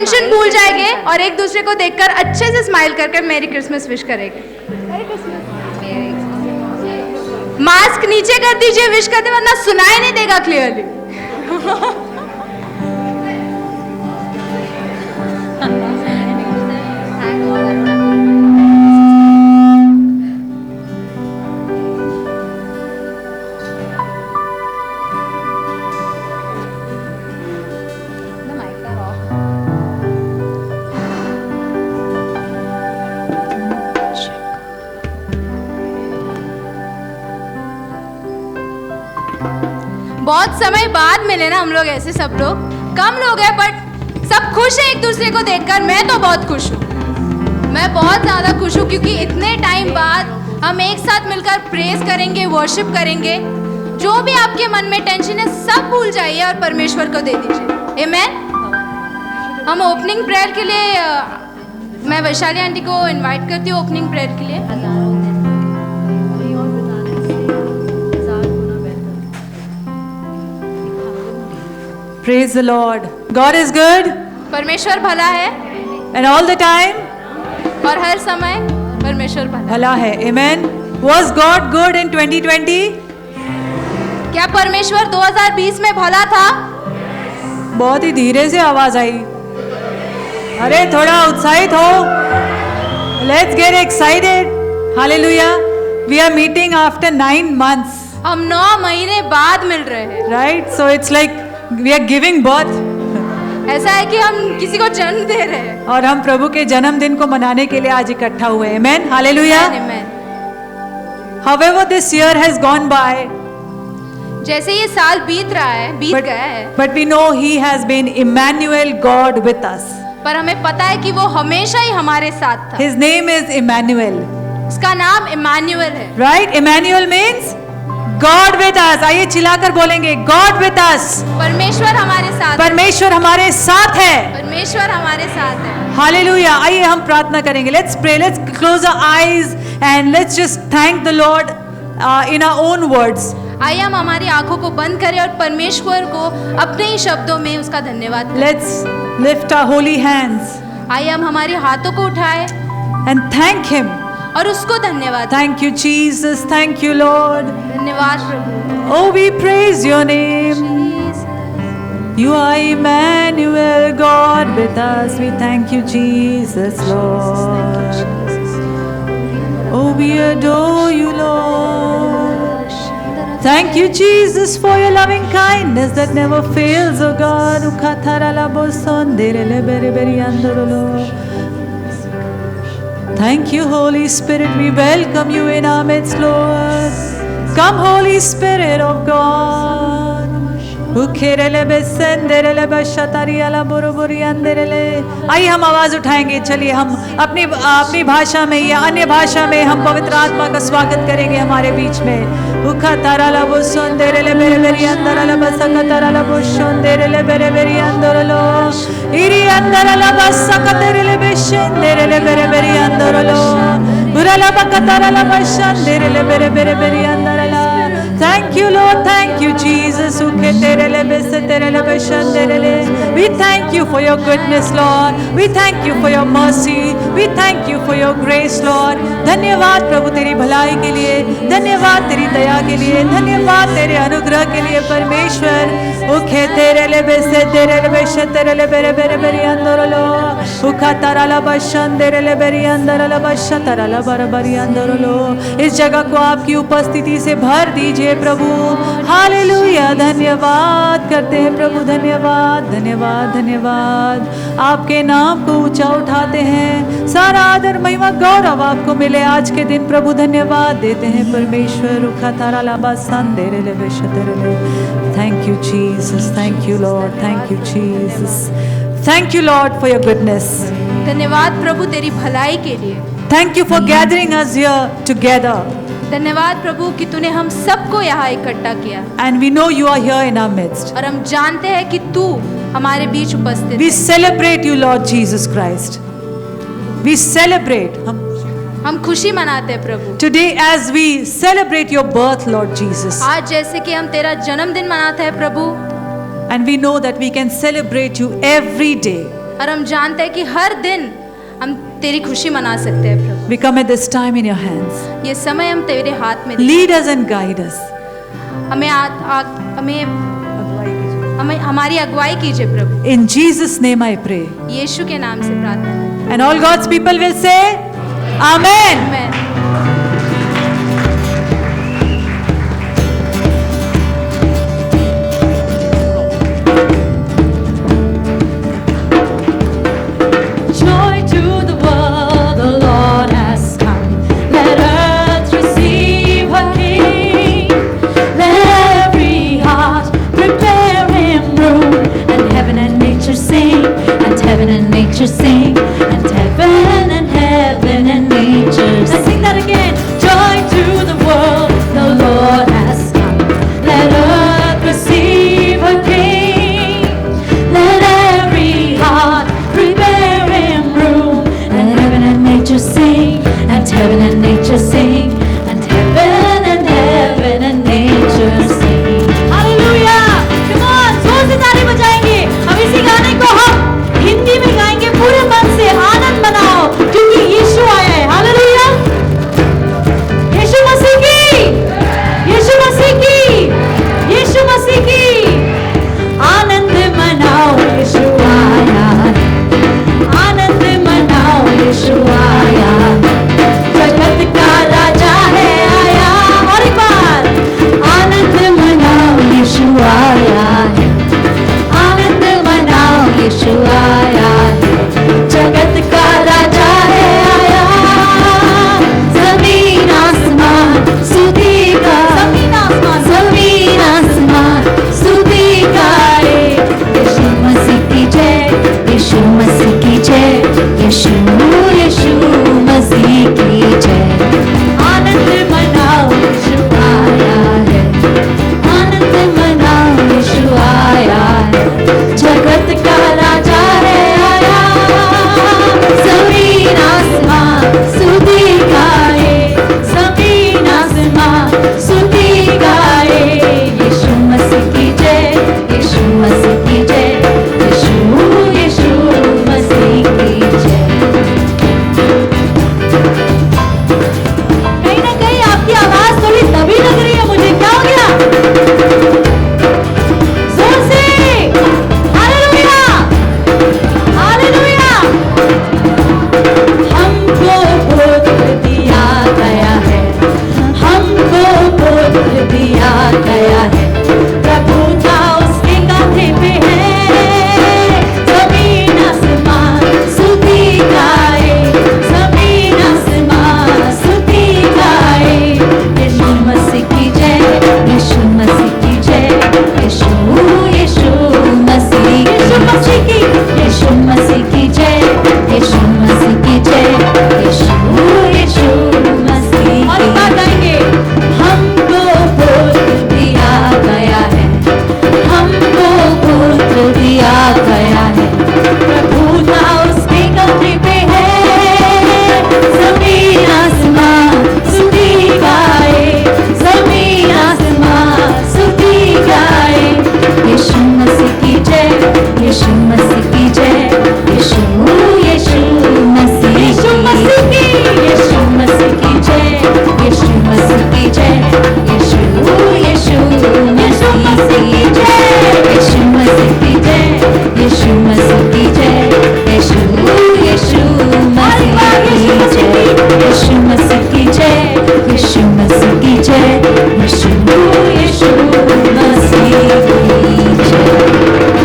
Tension भूल जाएंगे और एक दूसरे को देखकर अच्छे से स्माइल करके मेरी क्रिसमस विश करेंगे। मास्क नीचे कर दीजिए विश करते, वरना सुनाई नहीं देगा क्लियरली। बहुत समय बाद मिले ना हम लोग, ऐसे सब लोग कम लोग हैं बट सब खुश हैं एक दूसरे को देखकर। मैं तो बहुत खुश हूँ, मैं बहुत ज़्यादा खुश हूँ क्योंकि इतने टाइम बाद हम एक साथ मिलकर प्रेज करेंगे, वर्शिप करेंगे। जो भी आपके मन में टेंशन है सब भूल जाइए और परमेश्वर को दे दीजिए। आमेन। हम ओपनिंग प्रेयर के लिए मैं वैशाली आंटी को इनवाइट करती हूँ ओपनिंग प्रेयर के लिए। Praise the Lord. God is good. परमेश्वर भला है And all the time. और हर समय परमेश्वर भला है. Amen. Was God good in 2020? क्या परमेश्वर 2020 में भला था? बहुत ही धीरे से आवाज आई। अरे थोड़ा उत्साहित हो. Let's get excited. Hallelujah. We are meeting after 9 months. हम 9 महीने बाद मिल रहे हैं. Right? So it's like we are giving birth. ऐसा है कि हम किसी को जन्म दे रहे हैं और हम प्रभु के जन्मदिन को मनाने के लिए आज इकट्ठा हुए हैं. Amen. Hallelujah. Amen. However this year has gone by. जैसे ये साल बीत रहा है, बीत गया है. But we know He has been Emmanuel, God with us. पर हमें पता है कि वो हमेशा ही हमारे साथ था. His name is Emmanuel. उसका नाम इमानुएल है. Right? Emmanuel means God with us. आइए चिल्लाकर बोलेंगे God with us. परमेश्वर हमारे साथ. परमेश्वर हमारे साथ है. परमेश्वर हमारे साथ है. Hallelujah. आइए हम प्रार्थना करेंगे. Let's pray. Let's close our eyes and let's just thank the Lord in our own words. आइए हम हमारी आंखों को बंद करें और परमेश्वर को अपने ही शब्दों में उसका धन्यवाद करें. Let's lift our holy hands. आइए हम हमारे हाथों को उठाएं and thank Him. और उसको धन्यवाद. Thank you Jesus. Thank you Lord. धन्यवाद प्रभु. Oh, we praise your name. You are Emmanuel, God with us. We thank you, Jesus, Lord. Oh, we adore you, Lord. Thank you, Jesus, for your loving kindness that never fails, oh God. Thank you, Holy Spirit. We welcome you in our midst, Lord. Come, Holy Spirit of God. आइए हम आवाज उठाएंगे. चलिए हम अपनी भाषा में या अन्य भाषा में हम पवित्र आत्मा का स्वागत करेंगे हमारे बीच में. Thank you, Lord. Thank you, Jesus. We thank you for your goodness, Lord. We thank you for your mercy. We thank you for your grace, Lord. धन्यवाद प्रभु तेरी भलाई के लिए, धन्यवाद तेरी दया के लिए, धन्यवाद तेरे अनुग्रह के लिए परमेश्वर. उखे तेरे ले बेसे तेरे ले बेशे तेरे ले बेरे बेरे बेरी अंदर लो. उखा तारा ला बशन तेरे ले बेरी अंदर ला बशा तारा ला बर बरी अंदर लो. इस जगह को आपकी उपस्थिति से भर दीजिए प्रभु. हालेलुया. धन्यवाद करते हैं प्रभु. धन्यवाद धन्यवाद धन्यवाद. आपके नाम को ऊंचा उठाते हैं. सारा आदर महिमा गौरव आपको मिले आज के दिन प्रभु. धन्यवाद देते हैं परमेश्वर. उखा तारा लाबा संदेरे ले बेशतरे ले. Thank you Jesus. Thank you Lord. Thank you Jesus. Thank you Lord for your goodness. धन्यवाद प्रभु तेरी भलाई के लिए. Thank you for gathering us here together. धन्यवाद प्रभु कि तूने हम सबको यहाँ इकट्ठा किया. And we know you are here in our midst. और हम जानते हैं कि तू हमारे बीच उपस्थित है. We celebrate you, Lord Jesus Christ. We celebrate. हम खुशी मनाते हैं प्रभु. Today as we celebrate your birth, Lord Jesus. आज जैसे कि हम तेरा जन्मदिन मनाते हैं प्रभु. And we know that we can celebrate you every day. और हम जानते हैं कि हर दिन हम तेरी खुशी मना सकते हैं प्रभु। We commit this time in your hands. ये समय हम तेरे हाथ में Lead us and guide us. हमें हमारी अगुवाई कीजिए प्रभु। In Jesus' name I pray. यीशु के नाम से प्रार्थना है। And all God's people will say, Amen. Amen. Joy to the world, the Lord has come. Let earth receive her King. Let every heart prepare him room. And heaven and nature sing, and heaven and nature sing, and heaven and nature sing. Let's sing that again. Joy to the world, the Lord has come. Let earth receive her King. Let every heart prepare him room. And heaven and nature sing, and heaven and nature sing, and heaven and nature sing. Hallelujah! Come on, जोर से ताली बजाएंगे। अब इसी गाने को हम हिंदी में गाएंगे पूरे मन से। आनंद मनाओ क्योंकि यीशु आया है। हालेलुया! यीशु मसीह की, यीशु मसीह की, यीशु मसीह की। आनंद मनाओ, यीशु आया है। आनंद मनाओ, यीशु आया है। जगत का राजा है आया। और एक बार आनंद मनाओ, यीशु आया है। आनंद मनाओ, यीशु आया है। जगत का राजा है आया। जमीन आसमान स्तुति का, जमीन आसमान स्तुति गाए। यीशु मसीह की जय, यीशु मसीह की जय, यीशु यीशु मसीह की जय। आनंद मनाओ, यीशु आया है। आनंद मनाओ, यीशु आया है। जगत का राजा है आया। जमीन आसमान स्तुति गाए, जमीन आसमान स्तुति गाए। यीशु मसीह की जय, यीशु मसीह की जय, यीशु यीशु मसीह की जय। कहीं ना कहीं आपकी आवाज थोड़ी दबी लग रही है मुझे। क्या हो गया? जोर से हालेलुया, हालेलुया। हमको पुत्र दिया गया है, हमको पुत्र दिया गया है। प्रभुता उसके कांधे पे है। जमीन आसमान स्तुति गाए, जमीन आसमान स्तुति गाए। यीशु मसीह की जय, यीशु मसीह की जय, यीशु यीशु मसीह, यीशु मसीह की, यीशु मसीह की जय, यीशु मसीह की जय, यीशु यीशु मसीह। और एक बार गाएंगे। हमको पुत्र दिया गया है, हमको पुत्र दिया गया है। प्रभुता उसके कंधे पे है। जमीन आसमान स्तुति गाए, जमीन आसमान स्तुति गाए। यीशु मसीह की जय, यीशु मसीह की जय, यीशु यीशु मसीह, यीशु मसीह की, यीशु मसीह की जय, यीशु मसीह की जय, यीशु यीशु मसीह की जय, यीशु मसीह की जय, यीशु मसीह की जय, यीशु यीशु मसीह की जय, यीशु मसीह की जय, यीशु मसीह की जय, यीशु यीशु मसीह की जय।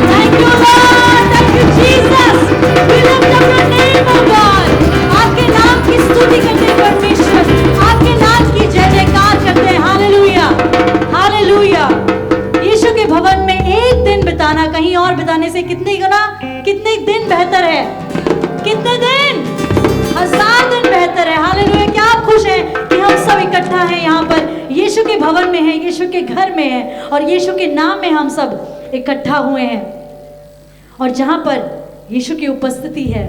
Thank you Lord, thank you Jesus, we lift up your name oh God। आपके नाम की स्तुति करते हैं परमेश्वर, आपके नाम की जय जयकार करते हैं। Hallelujah, hallelujah. यीशु के भवन में एक दिन बिताना कहीं और बिताने से कितने दिन बेहतर है। कितने दिन? 1000 दिन बेहतर है। हालेलुया। क्या आप खुश हैं कि हम सब इकट्ठा हैं यहाँ पर, यीशु के भवन में हैं, यीशु के घर में हैं और यीशु के नाम में हम सब इकट्ठा हुए हैं। और जहाँ पर यीशु की उपस्थिति है,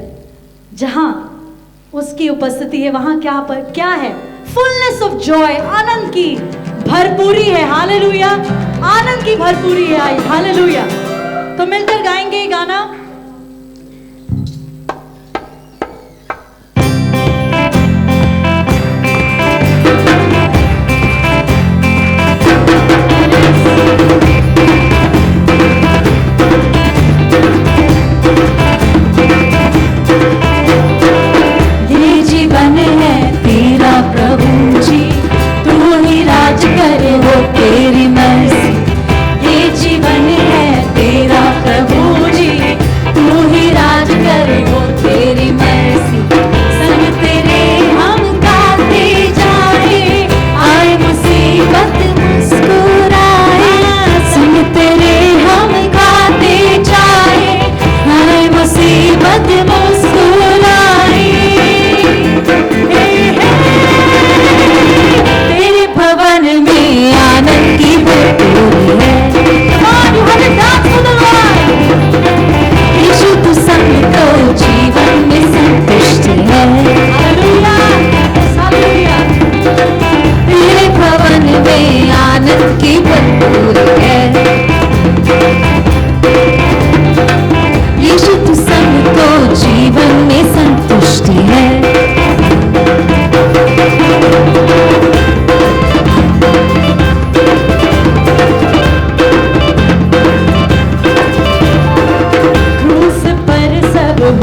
जहाँ उसकी उपस्थिति है, वहाँ क्या है? फुलनेस ऑफ जॉय, आनंद की भरपूरी है। हालेलुया, आनंद की भरपूरी है। हालेलुया। तो मिलकर गाएंगे गाना।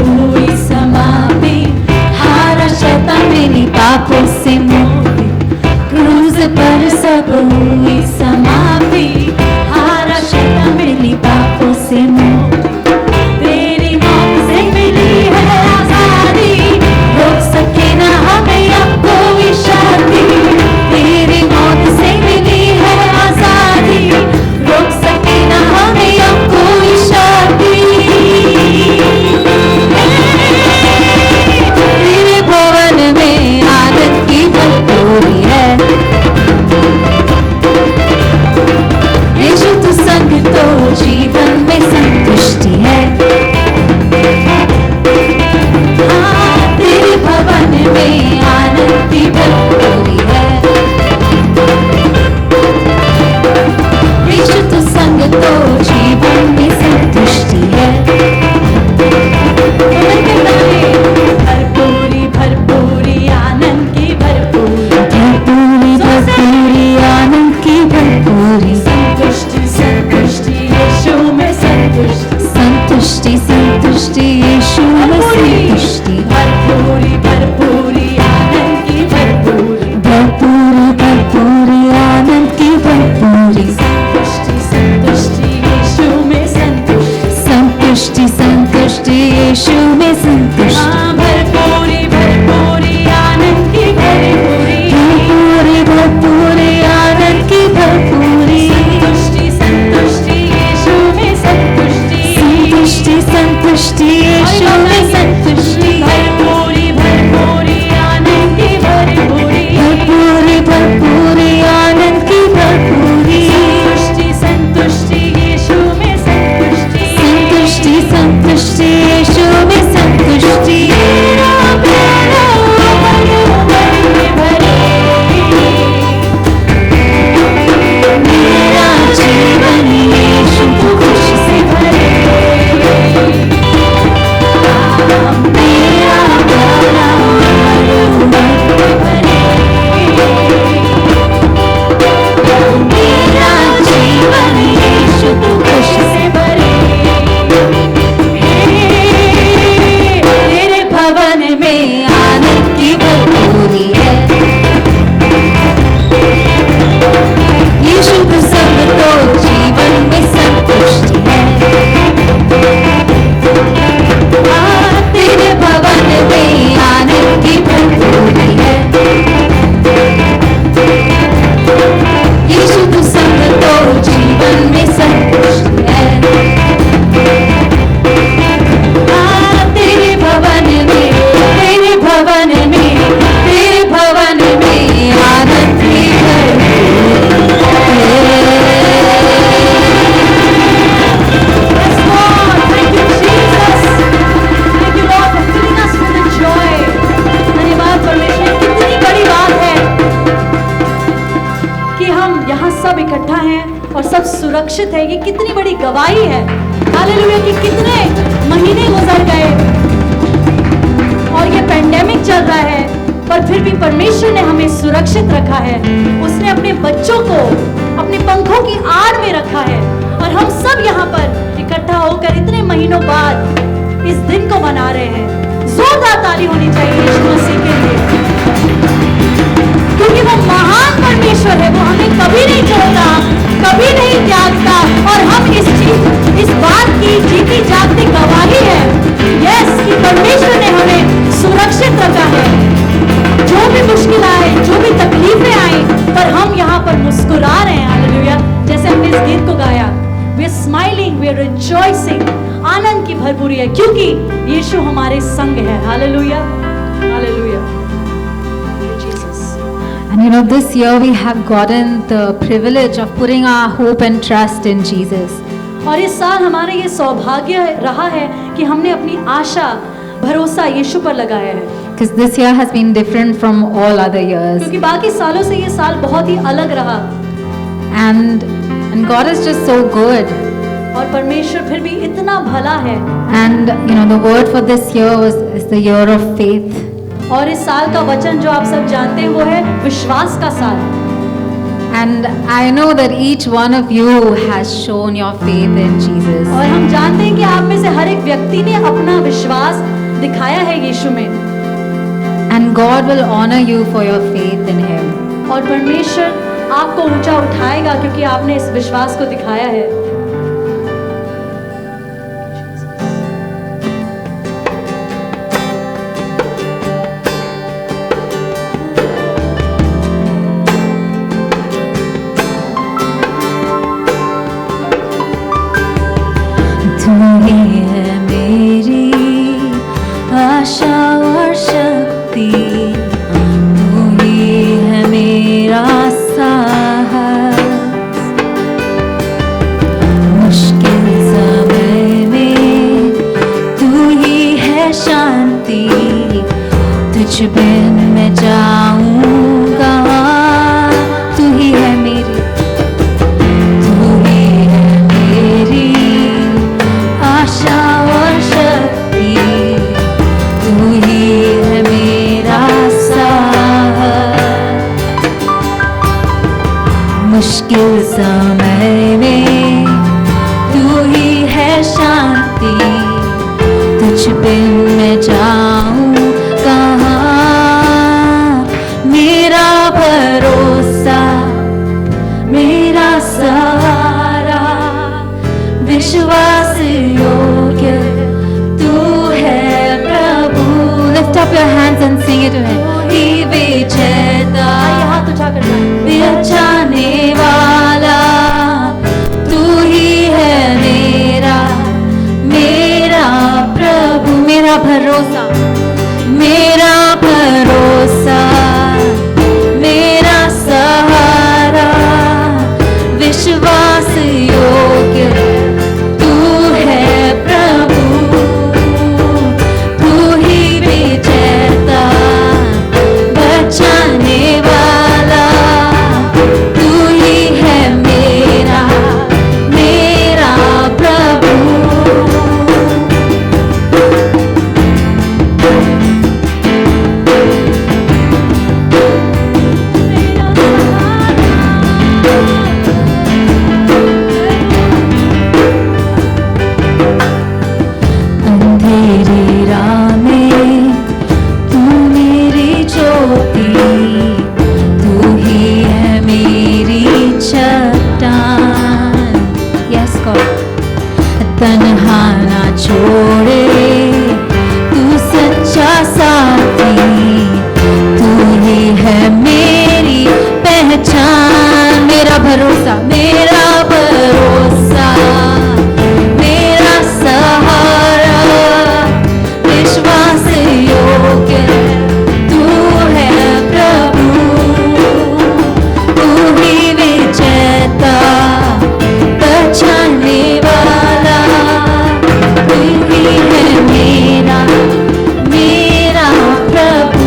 हुई समाप्ति, हारा शैतान मेरी पापों से मुक्ति, क्रूज पर सब हुई समाप्ति, हारा शैतान मेरी पापों से मुक्ति, तेरी मौत से मिली है आजादी, रोक सके ना हमें अब कोई शक्ति, तेरी मौत से मिली है आजादी, रोक सके ना हमें अब कोई शक्ति, तेरे भवन में आनंद की भरपूरी है, यीशु तू संग तो जीवन में संतुष्टि है, हाँ, तेरे भवन में आनंद की भरपूरी है, यीशु तू संग तो जीवन में संतुष्टि है, भरपूरी भरपूरी आनंद की भरपूरी, भरपूरी भरपूरी आनंद की भरपूरी, संतुष्टि संतुष्टि यीशु में संतुष्टि, संतुष्टि संतुष्टि यीशु में संतुष्टि, भरपूरी भरपूरी आनंद की भरपूरी, भरपूरी भरपूरी आनंद की भरपूरी, संतुष्टि संतुष्टि यीशु में संतुष्टि, संतुष्टि संतुष्टि यीशु में संतुष्टि, भरपूरी भरपूरी आनंद की भरपूरी, भरपूरी भरपूरी आनंद की भरपूरी, संतुष्टि संतुष्टि यीशु में संतुष्टि, संतुष्टि संतुष्टि यीशु में संतुष्टि, भरपूरी भरपूरी आनंद की भरपूरी, भरपूरी भरपूरी आनंद की भरपूरी, संतुष्टि संतुष्टि यीशु में संतुष्टि, संतुष्टि संतुष्टि यीशु में संतुष्टि, मेरा जीवन यीशु तू खुशी से भरे, मेरा प्यारा मेरा जीवन यीशु तू खुशी से भरे, तेरे भवन में आनंद की भरपूरी है, यीशु तू संग तो जीवन में संतुष्टि है, तेरे भवन में आनंद की भरपूरी है, यीशु तू संग तो जीवन में संतुष्टि है, तेरे भवन में तेरे भवन में तेरे भवन में आनंद की भरपूरी है। Yes, Lord, thank you, Jesus. Thank you, Lord, for filling us with the joy. धन्यवाद परमेश्वर, कितनी बड़ी बात है कि हम यहाँ सब इकट्ठा हैं और सब सुरक्षित है। ये कितनी बड़ी गवाही है, हालेलुया, कि कितने महीने गुजर गए और ये पेंडेमिक चल रहा है, पर फिर भी परमेश्वर ने हमें सुरक्षित रखा है। उसने अपने बच्चों को अपने पंखों की आड़ में रखा है और हम सब यहाँ पर इकट्ठा होकर इतने महीनों बाद इस दिन को मना रहे हैं। जोरदार ताली होनी चाहिए यीशु मसीह के लिए, क्योंकि वो महान परमेश्वर है। वो हमें कभी नहीं छोड़ता, कभी नहीं त्यागता, और हम इस बात की जीती जागती गवाही है, यस, कि परमेश्वर ने हमें सुरक्षित रखा है। जो भी मुश्किल आए, जो भी तकलीफें आए, पर हम यहाँ पर मुस्कुरा रहे हैं, हालेलुया। जैसे हमने इस गीत को गाया, we are smiling, we are rejoicing, आनंद की भरपूरी है, क्योंकि यीशु हमारे संग है, hallelujah, hallelujah. And you know, this year we have gotten the privilege of putting our hope and trust in Jesus. और इस साल हमारा ये सौभाग्य रहा है कि हमने अपनी आशा भरोसा यीशु पर लगाया है, Because this year has been different from all other years. क्योंकि बाकी सालों से ये साल बहुत ही अलग रहा। And God is just so good. और परमेश्वर फिर भी इतना भला है। And you know, the word for this year is the year of faith. और इस साल का वचन जो आप सब जानते हैं वो है विश्वास का साल। And I know that each one of you has shown your faith in Jesus. और हम जानते हैं कि आप में से हर एक व्यक्ति ने अपना विश्वास दिखाया है यीशु में, And God will honor you for your faith in Him. और परमेश्वर आपको ऊंचा उठाएगा क्योंकि आपने इस विश्वास को दिखाया है। तू ही है मेरी आशा और शक्ति, तू ही है मेरा साहस, मुश्किल समय में तू ही है शांति, तुझ बिन मैं जाऊंगा, तू ही है मेरी, तू ही है मेरी आशा और शक्ति, तू ही है मेरा साहस, मुश्किल समय में तू ही है शांति, तुझ बिन मैं जाऊं कहाँ, मेरा भरोसा मेरा सहारा, विश्वास योग्य तू है प्रभु। Lift up your hands and sing it to Him. ही विजेता, हाथ उठाकर गाएं। बचाने वाला, तू ही है मेरा मेरा प्रभु, मेरा भरोसा मेरा भरोसा, मेरा सहारा, विश्वास योग्य तू है प्रभु, तू ही विजेता, बचाने वाला, तू ही है मेरा मेरा प्रभु। अंधेरी राह में तू मेरी ज्योति, तू ही है मेरी चट्टान। यस गॉड, तन्हा ना छोड़े तू सच्चा साथी, तू ही है मेरी पहचान, मेरा भरोसा मेरा भरोसा, मेरा सहारा, विश्वास योग्य तू है प्रभु, तू ही विजेता, बचाने वाला, तू ही है मेरा मेरा प्रभु।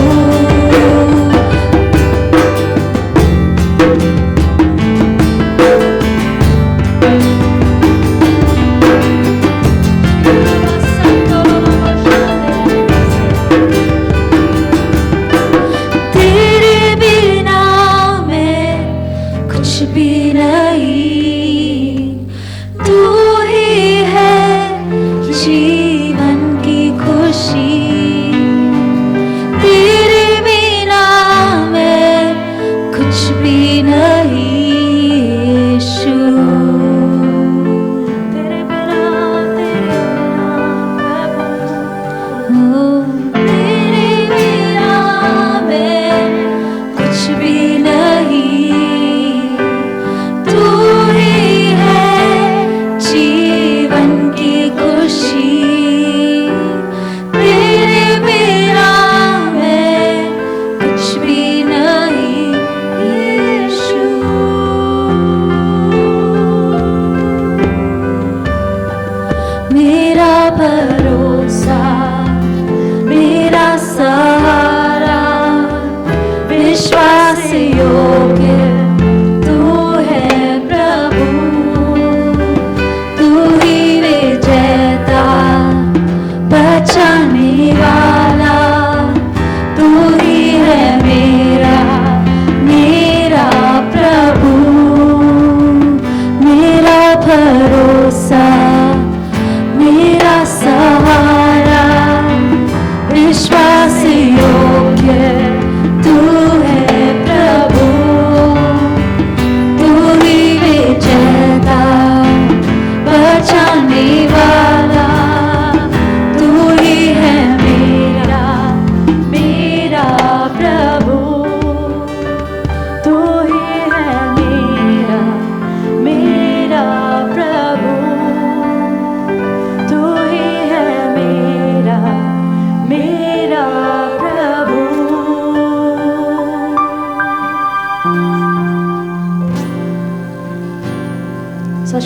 तेरे बिना मैं कुछ भी नहीं, तू ही है जीवन की खुशी, तेरे बिना मैं कुछ भी नहीं यीशु, तेरे बिना हो, तेरे बिना मैं कुछ भी नहीं, तू ही है जीवन की खुशी, तेरे बिना मैं कुछ भी नहीं यीशु। मेरा भरोसा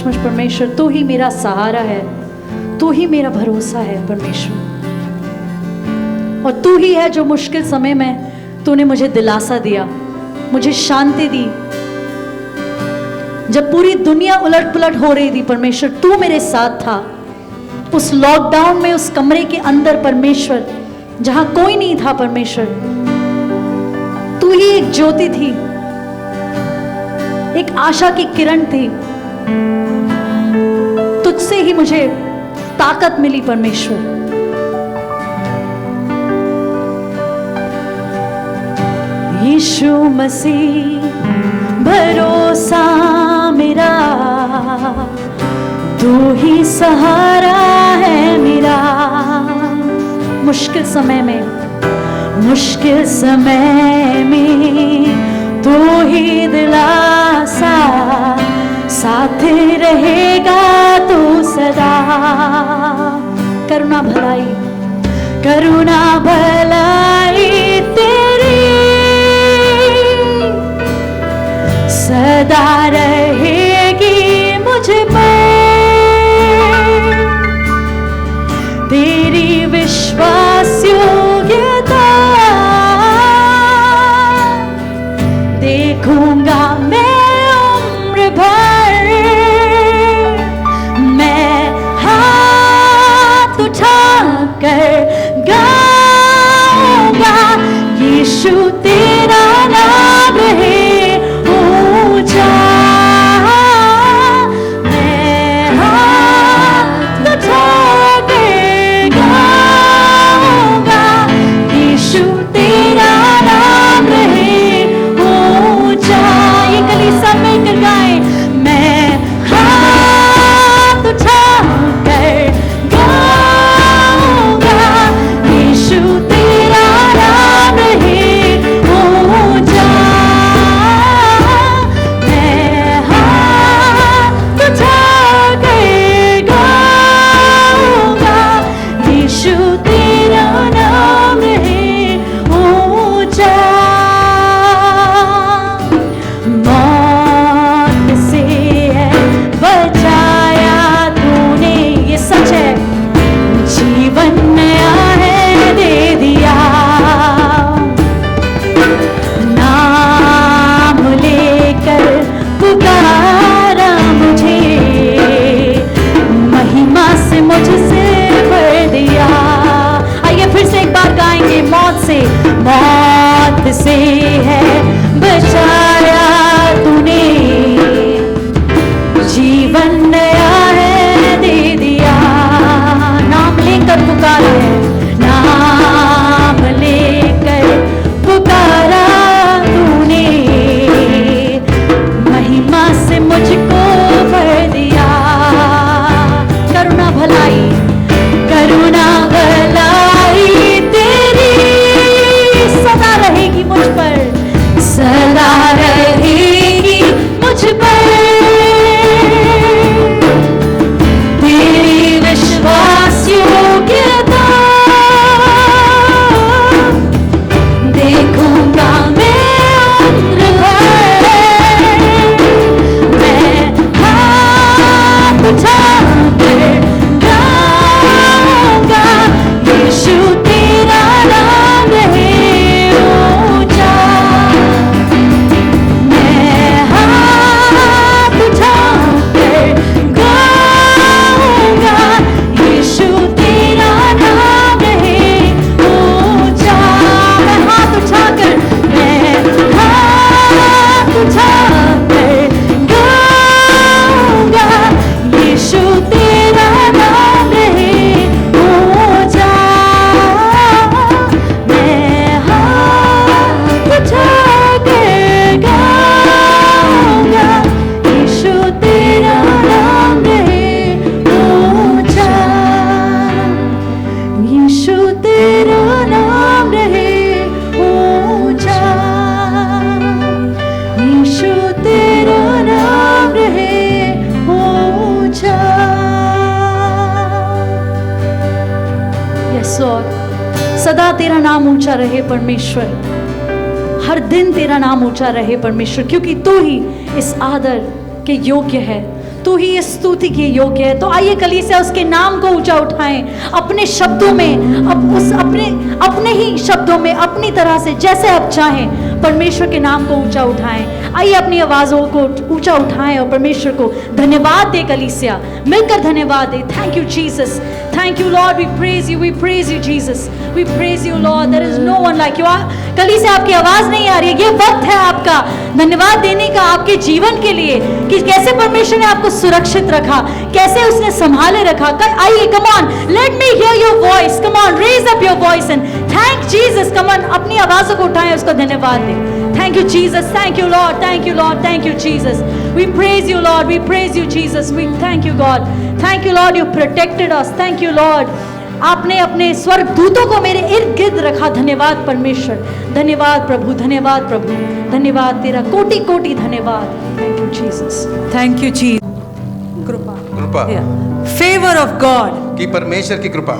सचमुच परमेश्वर तू ही मेरा सहारा है, तू ही मेरा भरोसा है परमेश्वर। और तू ही है जो मुश्किल समय में तूने मुझे दिलासा दिया, मुझे शांति दी। जब पूरी दुनिया उलट पुलट हो रही थी परमेश्वर, तू मेरे साथ था। उस लॉकडाउन में, उस कमरे के अंदर परमेश्वर, जहां कोई नहीं था परमेश्वर, तू ही एक ज्योति थी, एक आशा की किरण थी। तुझसे ही मुझे ताकत मिली परमेश्वर। यीशु मसीह भरोसा मेरा, तू ही सहारा है मेरा। मुश्किल समय में, मुश्किल समय में तू ही दिलासा, साथ रहेगा तू सदा। करुणा भलाई, करुणा भलाई तेरी सदा रहेगी मुझ पर। तेरी विश्वास योग्यता देखूंगा मैं उम्र भर। मैं हाथ उठाकर गाऊंगा, यीशु तेरा नाम है ऊंचा। मैं हाथ उठाकर गाऊंगा, यीशु तेरा नाम है ऊंचा। ये कलीसिया मिलकर गाएं। मैं हाथ उठाकर गाऊंगा, यीशु तेरा नाम है ऊंचा। मैं हाथ उठाकर गाऊंगा, यीशु तेरा नाम है ऊंचा। मौत से है बचाया तूने, ये सच है। जीवन नया है दे दिया, नाम लेकर पुकारा मुझे, महिमा से मुझसे भर दिया। आइए फिर से एक बार गाएंगे। मौत से है बचाया तूने, जीवन नया है दे दिया। नाम लेकर पुकारा है, नाम लेकर पुकारा तूने, महिमा से मुझको भर दिया। करुणा भलाई, करुणा भलाई तेरी सदा रहेगी मुझ पर, सदा रहेगी मुझ पर। तेरी विश्वास योग्यता देखूंगा मैं उम्र भर। मैं हाथ उठाकर गाऊंगा, यीशु तेरा नाम है ऊंचा। मैं हाथ उठाकर गाऊंगा, यीशु तेरा नाम है ऊंचा। मैं हाथ उठाकर गाऊंगा, यीशु तेरा नाम है ऊंचा। मैं हाथ उठाकर गाऊंगा, यीशु तेरा नाम है ऊंचा। यीशु तेरा नाम है ऊंचा, यीशु तेरा नाम है ऊंचा। यस लॉर्ड, सदा तेरा नाम ऊंचा रहे परमेश्वर, हर दिन तेरा नाम ऊंचा रहे परमेश्वर, क्योंकि तू ही इस आदर के योग्य है। तू ही इस स्तुति के योग्य है। तो आइए कलीसिया उसके नाम को ऊंचा उठाएं, अपने शब्दों में, अपने ही शब्दों में, अपनी तरह से जैसे आप चाहें परमेश्वर के नाम को ऊंचा उठाएं। आइए अपनी आवाज़ों को ऊंचा उठाएं और परमेश्वर को धन्यवाद दे। कलीसिया मिलकर धन्यवाद दे। Thank you Jesus, thank you Lord, we praise you Jesus, we praise you Lord, there is no one like you. कलीसिया आपकी आवाज़ नहीं आ रही है, ये वक्त है आपका धन्यवाद देने का आपके जीवन के लिए, कि कैसे परमेश्वर ने आपको सुरक्षित रखा, कैसे उसने संभाले रखा। आइए come on, let me hear your voice, come on, raise up your voice and thank Jesus. Come on, अपनी आवाज़ों को उठाएं, उसको धन्यवाद दें। Thank you Jesus, thank you Lord, thank you Lord, thank you Jesus. We praise you Lord, we praise you Jesus, we thank you God, thank you Lord, you protected us, thank you Lord. आपने अपने स्वर्गदूतों को मेरे इर्द गिर्द रखा। धन्यवाद परमेश्वर, धन्यवाद प्रभु, धन्यवाद प्रभु, धन्यवाद तेरा कोटि कोटि धन्यवाद। Thank you Jesus. Thank you Jesus. कृपा Favor of God. कि परमेश्वर की कृपा।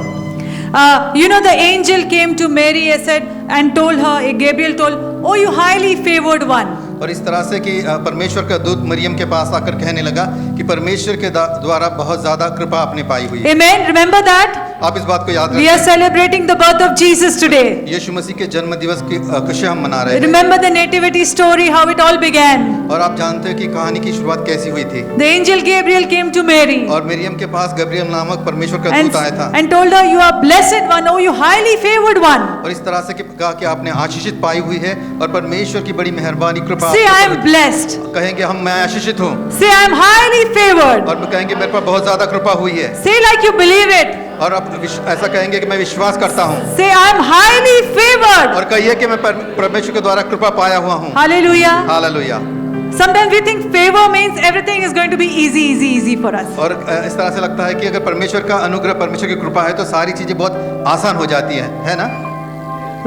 You know, the angel came to Mary and told her, Gabriel told, oh you highly favored one. और इस तरह से कि परमेश्वर का दूत मरियम के पास आकर कहने लगा कि परमेश्वर के द्वारा बहुत ज्यादा कृपा आपने पाई हुई है। Amen. Remember that? आप इस बात को याद We are रखें। celebrating the birth of Jesus today. यीशु मसीह के जन्म दिवस की खुशी हम मना रहे हैं। Remember the nativity story, how it all began. और आप जानते हो कि कहानी की शुरुआत कैसी हुई थी। The angel Gabriel came to Mary और मरियम के पास गब्रियल नामक परमेश्वर का दूत आया था and told her, you are blessed one, oh you highly favored one. और इस तरह से कहा कि आपने आशीषित पाई हुई है और परमेश्वर की बड़ी मेहरबानी कृपा। Say, I आप am पर blessed. कहेंगे मैं आशीषित हूँ। Say, I am highly favored. और कहेंगे मेरे पर बहुत ज्यादा कृपा हुई है। Say like you believe it. और आप ऐसा कहेंगे कि मैं विश्वास करता हूँ। Say, I am highly favored. और कहिए कि मैं परमेश्वर के द्वारा कृपा पाया हुआ हूँ। Hallelujah. Hallelujah. Sometimes we think favor means everything is going to be easy for us. और इस तरह से लगता है कि अगर परमेश्वर का अनुग्रह, परमेश्वर की कृपा है तो सारी चीजें बहुत आसान हो जाती है ना?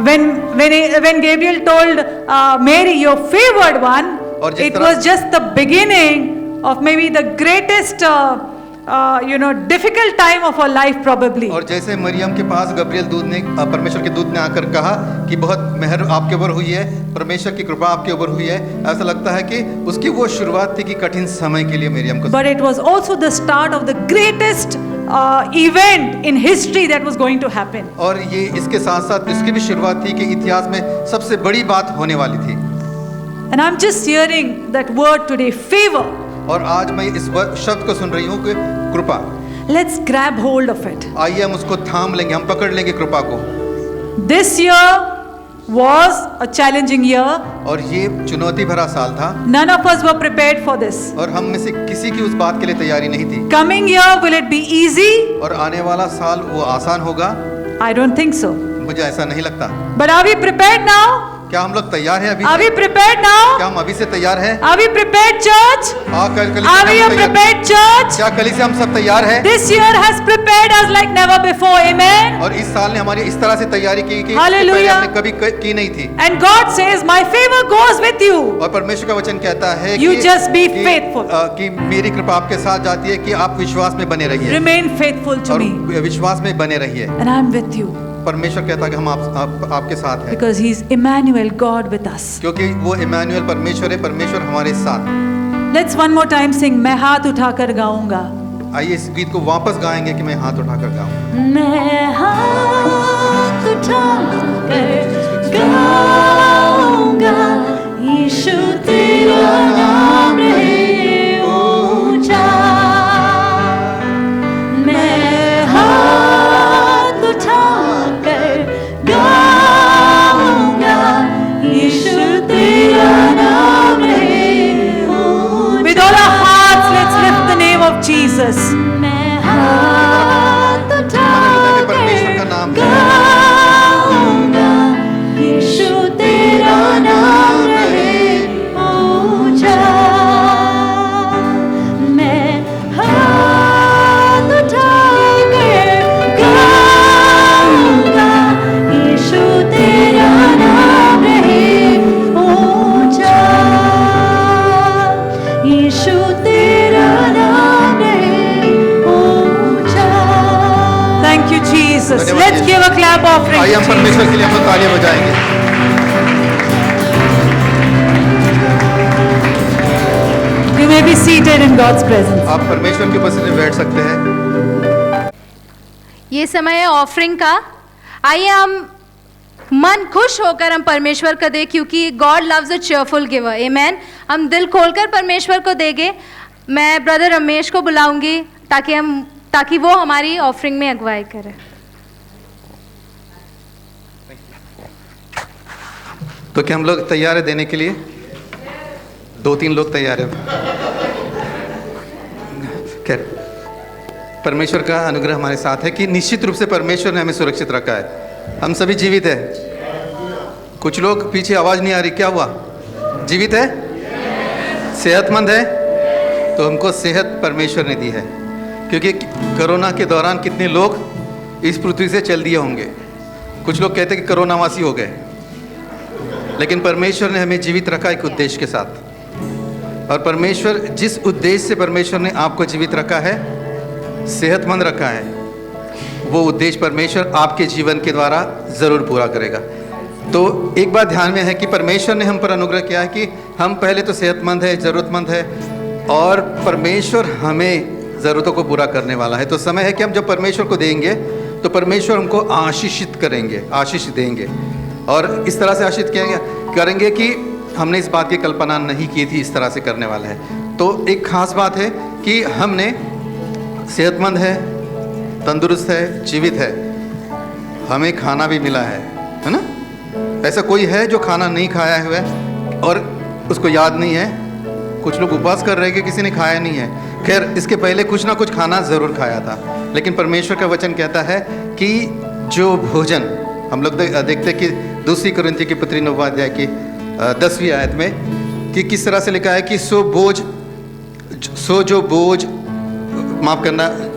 When Gabriel told Mary, you're favored one, और जिस it तरह- was just the beginning of maybe the greatest difficult time of our life probably. और जैसे मरियम के पास गब्रियल दूत ने परमेश्वर के दूत ने आकर कहा कि बहुत मेहर आपके ऊपर हुई है, परमेश्वर की कृपा आपके ऊपर हुई है, ऐसा लगता है कि उसकी वो शुरुआत थी कि कठिन समय के लिए मरियम को। But it was also the start of the greatest event in history that was going to happen. और ये इसके साथ साथ इसकी भी शुरुआत थी कि इतिहास में सबसे बड़ी बात होने वाली थी। And I'm just hearing that word today, favor. और आज मैं इस शब्द को सुन रही हूँ कि कृपा। Let's grab hold of it. आइए हम उसको थाम लेंगे, हम पकड़ लेंगे कृपा को। This year was a challenging year. और ये चुनौती भरा साल था None of us were prepared for this. और हम में से किसी की उस बात के लिए तैयारी नहीं थी। Coming year, will it be easy? और आने वाला साल वो आसान होगा? I don't think so. मुझे ऐसा नहीं लगता। But are we prepared now? क्या हम लोग तैयार हैं अभी? Are we prepared now? क्या हम अभी से तैयार हैं? Are we prepared, church? हाँ, कल Are we a prepared church? क्या कल से हम सब तैयार हैं? This year has prepared us like never before. Amen. और इस साल ने हमारी इस तरह से तैयारी की कि इससे Hallelujah. पहले हमने कभी की नहीं थी। And God says, my favor goes with you. और परमेश्वर का वचन कहता है You just be faithful. कि मेरी कृपा आपके साथ जाती है कि आप विश्वास में बने रहिए Remain faithful to और me. विश्वास में बने रहिए। And I'm with you. परमेश्वर कहता है कि हम आपके साथ हैं Because He's Emmanuel, God with us. क्योंकि वो इम्मानुएल परमेश्वर है, परमेश्वर हमारे साथ। Let's one more time sing, मैं हाथ उठाकर गाऊंगा. आइए इस गीत को वापस गाएंगे कि मैं हाथ उठाकर गाऊं। मैं हाथ उठाकर गाऊंगा, यीशु तेरा नाम रहे ऊंचा। मैं हाथ उठाकर गाऊंगा, यीशु तेरा नाम रहे ऊंचा। With all our hearts, let's lift the name of Jesus. मैं हाथ परमेश्वर का नाम उठाकर गाऊंगा, यीशु तेरा नाम रहे ऊंचा। मैं हाथ उठाकर गाऊंगा, यीशु तेरा नाम रहे ऊंचा। यीशु तेरा नाम रहे ऊंचा। Thank you, Jesus. धन्यवाद, Let's Yeshu. give a clap offering. आइए हम to Jesus. परमेश्वर के लिए हम लोग तालियां बजाएंगे। You may be seated in God's presence. आप परमेश्वर की उपस्थिति में बैठ सकते हैं। ये समय है ऑफरिंग का। आइए हम मन खुश होकर हम परमेश्वर को दें, क्योंकि God loves a cheerful giver. Amen. हम दिल खोलकर परमेश्वर को देंगे। मैं ब्रदर रमेश को बुलाऊंगी ताकि वो हमारी ऑफरिंग में अगुवाई करे। तो क्या हम लोग तैयार है देने के लिए? 2-3 लोग तैयार है। खैर, परमेश्वर का अनुग्रह हमारे साथ है कि निश्चित रूप से परमेश्वर ने हमें सुरक्षित रखा है। हम सभी जीवित है। कुछ लोग पीछे आवाज नहीं आ रही, क्या हुआ? जीवित है, सेहतमंद है। तो हमको सेहत परमेश्वर ने दी है, क्योंकि कोरोना के दौरान कितने लोग इस पृथ्वी से चल दिए होंगे। कुछ लोग कहते हैं कि कोरोनावासी हो गए, लेकिन परमेश्वर ने हमें जीवित रखा एक उद्देश्य के साथ। और परमेश्वर जिस उद्देश्य से परमेश्वर ने आपको जीवित रखा है, सेहतमंद रखा है, वो उद्देश्य परमेश्वर आपके जीवन के द्वारा ज़रूर पूरा करेगा। तो एक बात ध्यान में है कि परमेश्वर ने हम पर अनुग्रह किया है कि हम पहले तो सेहतमंद है, ज़रूरतमंद है, और परमेश्वर हमें ज़रूरतों को पूरा करने वाला है। तो समय है कि हम जब परमेश्वर को देंगे तो परमेश्वर हमको आशीषित करेंगे, आशीष देंगे। और इस तरह से आशीष करेंगे कि हमने इस बात की कल्पना नहीं की थी, इस तरह से करने वाला है। तो एक ख़ास बात है कि हमने सेहतमंद है, तंदुरुस्त है, जीवित है, हमें खाना भी मिला है ना? ऐसा कोई है जो खाना नहीं खाया हुआ है और उसको याद नहीं है? कुछ लोग उपवास कर रहे हैं कि किसी ने खाया नहीं है। खैर, इसके पहले कुछ ना कुछ खाना ज़रूर खाया था, लेकिन परमेश्वर का वचन कहता है कि जो भोजन हम लोग देखते हैं कि 2 कुरिन्थियों की पत्री 9 अध्याय की 10वीं आयत में कि किस तरह से लिखा है कि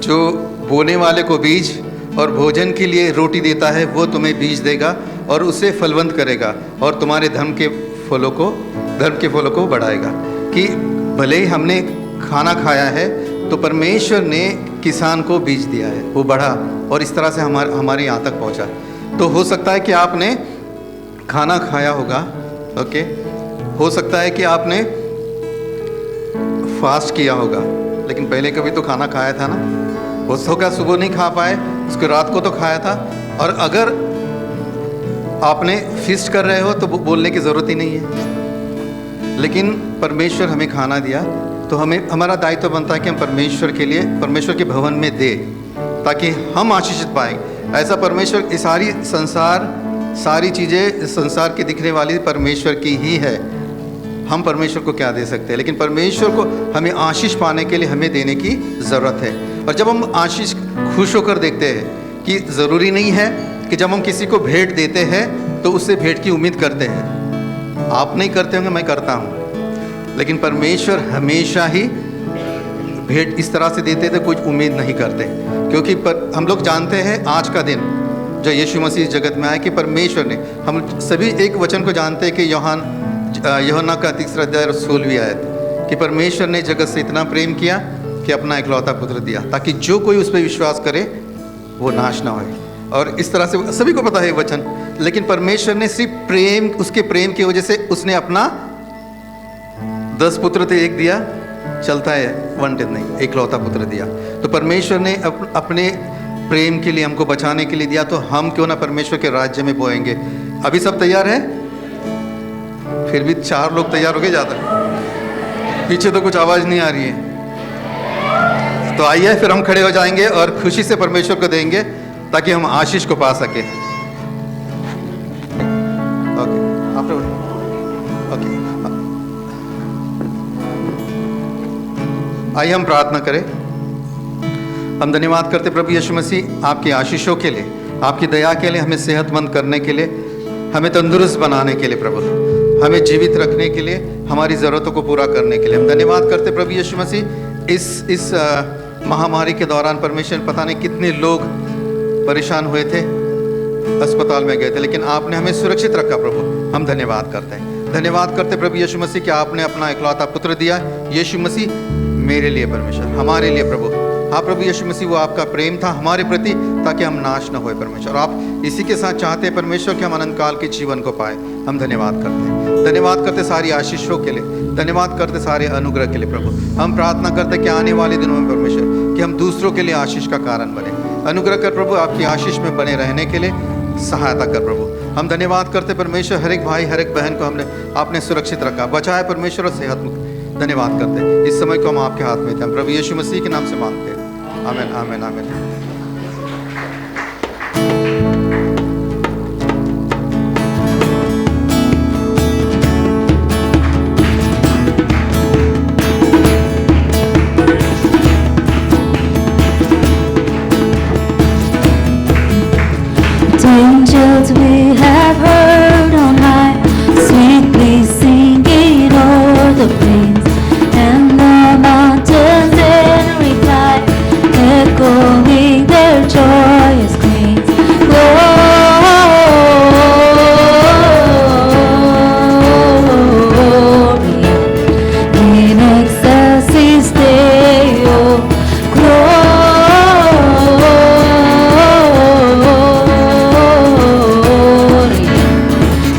जो बोने वाले को बीज और भोजन के लिए रोटी देता है, वो तुम्हें बीज देगा और उसे फलवंत करेगा और तुम्हारे धर्म के फलों को बढ़ाएगा। कि भले ही हमने खाना खाया है तो परमेश्वर ने किसान को बीज दिया है, वो बढ़ा और इस तरह से हमारे यहाँ तक पहुँचा। तो हो सकता है कि आपने खाना खाया होगा, ओके, हो सकता है कि आपने फास्ट किया होगा, लेकिन पहले कभी तो खाना खाया था ना। हो सकता सुबह नहीं खा पाए, उसके रात को तो खाया था। और अगर आपने फिस्ट कर रहे हो तो बोलने की ज़रूरत ही नहीं है, लेकिन परमेश्वर हमें खाना दिया तो हमारा दायित्व बनता है कि हम परमेश्वर के लिए परमेश्वर के भवन में दे, ताकि हम आशीषित पाएँ। ऐसा परमेश्वर, ये सारी चीज़ें संसार की दिखने वाली परमेश्वर की ही है। हम परमेश्वर को क्या दे सकते हैं, लेकिन परमेश्वर को हमें आशीष पाने के लिए हमें देने की ज़रूरत है। और जब हम आशीष खुश होकर देखते हैं कि ज़रूरी नहीं है कि जब हम किसी को भेंट देते हैं तो उससे भेंट की उम्मीद करते हैं। आप नहीं करते होंगे, मैं करता हूँ, लेकिन परमेश्वर हमेशा ही भेंट इस तरह से देते थे, कुछ उम्मीद नहीं करते, क्योंकि हम लोग जानते हैं आज का दिन जो यीशु मसीह इस जगत में आए कि परमेश्वर ने, हम सभी एक वचन को जानते हैं कि यूहन्ना का 3 अध्याय 16वीं आयत, कि परमेश्वर ने जगत से इतना प्रेम किया कि अपना इकलौता पुत्र दिया, ताकि जो कोई उस पर विश्वास करे वो नाश ना होए। और इस तरह से सभी को पता है वचन, लेकिन परमेश्वर ने सिर्फ प्रेम, उसके प्रेम की वजह से उसने अपना 10 पुत्र थे, एक दिया, चलता है 1/10 नहीं, इकलौता पुत्र दिया। तो परमेश्वर ने अपने प्रेम के लिए हमको बचाने के लिए दिया, तो हम क्यों ना परमेश्वर के राज्य में बोएंगे। अभी सब तैयार है? फिर भी 4 लोग तैयार हो गए, ज़्यादा पीछे तो कुछ आवाज़ नहीं आ रही है। तो आइए फिर हम खड़े हो जाएंगे और खुशी से परमेश्वर को देंगे ताकि हम आशीष को पा सके। ओके, ओके, आइए हम प्रार्थना करें। हम धन्यवाद करते प्रभु यीशु मसीह आपकी आशीषों के लिए, आपकी दया के लिए, हमें सेहतमंद करने के लिए, हमें तंदुरुस्त बनाने के लिए, प्रभु हमें जीवित रखने के लिए, हमारी ज़रूरतों को पूरा करने के लिए हम धन्यवाद करते प्रभु यीशु मसीह। इस महामारी के दौरान परमेश्वर, पता नहीं कितने लोग परेशान हुए थे, अस्पताल में गए थे, लेकिन आपने हमें सुरक्षित रखा प्रभु। हम धन्यवाद करते हैं, धन्यवाद करते प्रभु यीशु मसीह कि आपने अपना इकलौता पुत्र दिया। यीशु मसीह मेरे लिए परमेश्वर, हमारे लिए प्रभु हाँ प्रभु यीशु मसीह, वो आपका प्रेम था हमारे प्रति ताकि हम नाश न होए परमेश्वर। और आप इसी के साथ चाहते हैं परमेश्वर कि हम अनंत काल के जीवन को पाए। हम धन्यवाद करते हैं, धन्यवाद करते सारी आशीषों के लिए, धन्यवाद करते सारे अनुग्रह के लिए प्रभु। हम प्रार्थना करते हैं कि आने वाले दिनों में परमेश्वर कि हम दूसरों के लिए आशीष का कारण बने। अनुग्रह कर प्रभु, आपकी आशीष में बने रहने के लिए सहायता कर प्रभु। हम धन्यवाद करते परमेश्वर, हर एक भाई हर एक बहन को आपने सुरक्षित रखा, बचाया परमेश्वर और सेहतमुक्त। धन्यवाद करते हैं, इस समय को हम आपके हाथ में थे। हम प्रभु यीशु मसीह के नाम से मांगते हैं, आमीन आमीन आमीन। Angels we have heard on high, sweetly singing o'er the plains, and the mountains in reply, echoing their joyous screams. Glory in excelsis Deo,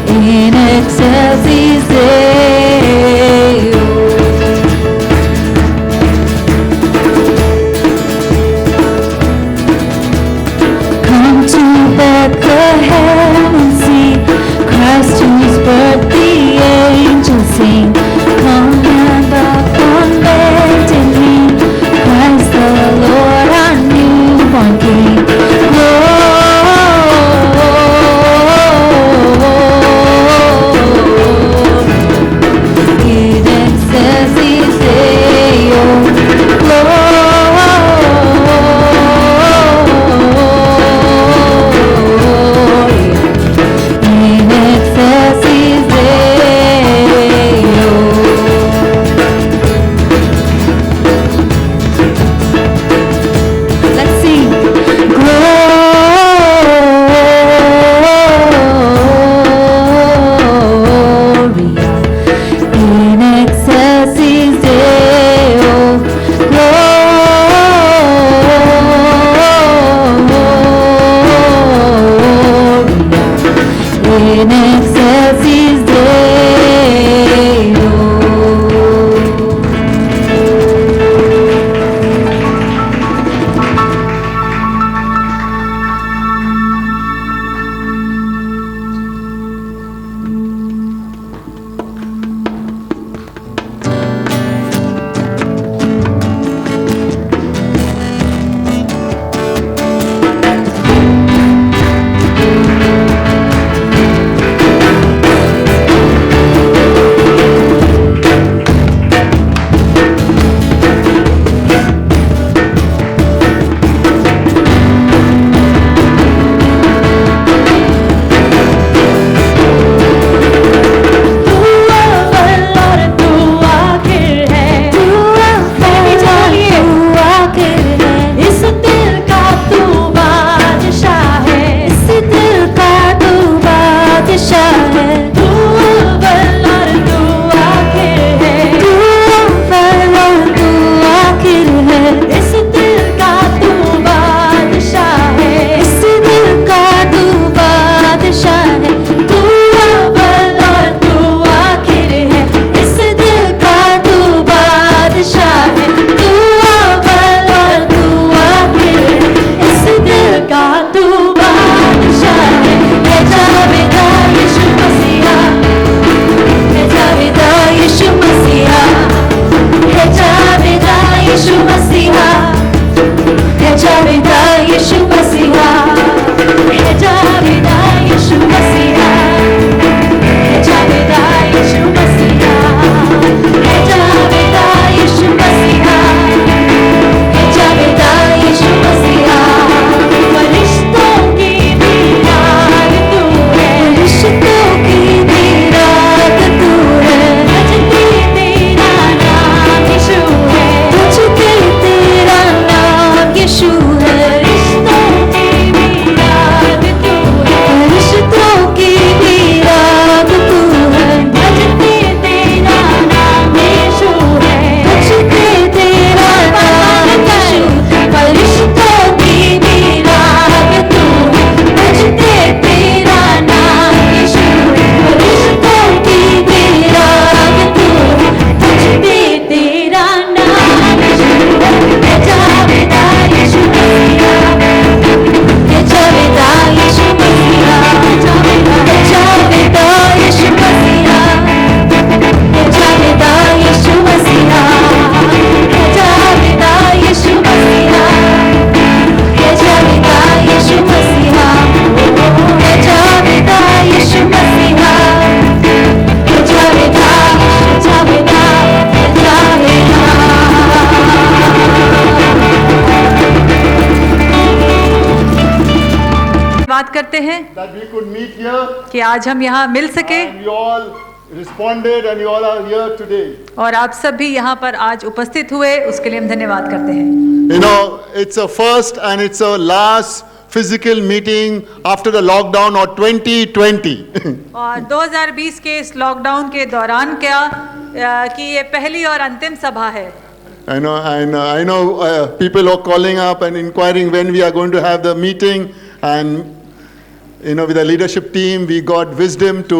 in excelsis Deo. Come to Bethlehem and see Christ whose birth the angels sing. Come and upon Bethlehem, Christ the Lord our newborn King. In excelsis Deo, gloria in excelsis Deo. Let's sing. Gloria in excelsis Deo, gloria in excelsis Deo. करते हैं that we could meet here कि आज हम यहाँ मिल सके and you all responded and you all are here today. और आप सब भी यहाँ पर आज उपस्थित हुए, उसके लिए हम धन्यवाद करते हैं। You know, it's a first and it's a last physical meeting after the lockdown or 2020. और 2020 के इस लॉकडाउन के दौरान क्या कि ये पहली और अंतिम सभा है। I know people are calling up and inquiring when we are going to have the meeting, and you know, with the leadership team we got wisdom to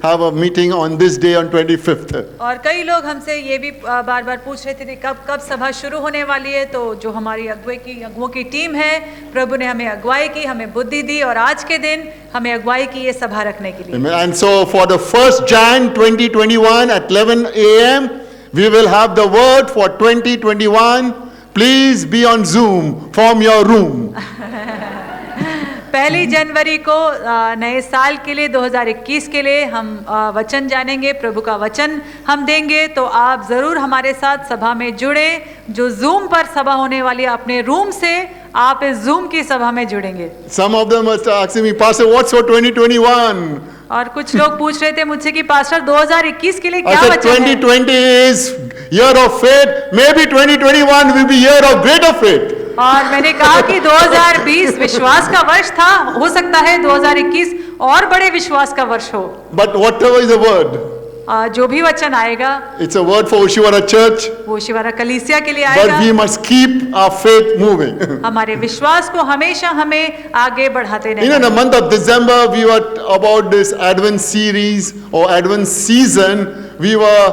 have a meeting on this day on 25th. और कई लोग हमसे ये भी बार बार पूछ रहे थे कि कब सभा शुरू होने वाली है, तो जो हमारी अगुओं की टीम है, प्रभु ने हमें अगुवाई की, हमें बुद्धि दी और आज के दिन हमें अगुवाई की ये सभा रखने के लिए। And so for the 1st Jan 2021 at 11 a.m. we will have the word for 2021. Please be on Zoom from your room. 1 जनवरी को नए साल के लिए 2021 के लिए हम वचन जानेंगे, प्रभु का वचन हम देंगे, तो आप ज़रूर हमारे साथ सभा में जुड़े। जो जूम पर सभा होने वाली है, अपने रूम से आप इस जूम की सभा में जुड़ेंगे। Some of them are asking me, Pastor, what's for 2021? और कुछ लोग पूछ रहे थे मुझसे कि पास्टर 2021 के लिए I क्या said वचन है? 2020 is year of faith. Maybe 2021 will be year of greater faith. और मैंने कहा कि 2020 विश्वास का वर्ष था, हो सकता है 2021 और बड़े विश्वास का वर्ष हो। But whatever is the word, जो भी वचन आएगा it's a word for Oshiwara Church. वो शिवारा कलीसिया के लिए But आएगा। we must keep our faith moving. हमारे विश्वास को हमेशा हमें आगे बढ़ाते You know, in रहना। the month of December, we were about this Advent series or Advent season. We were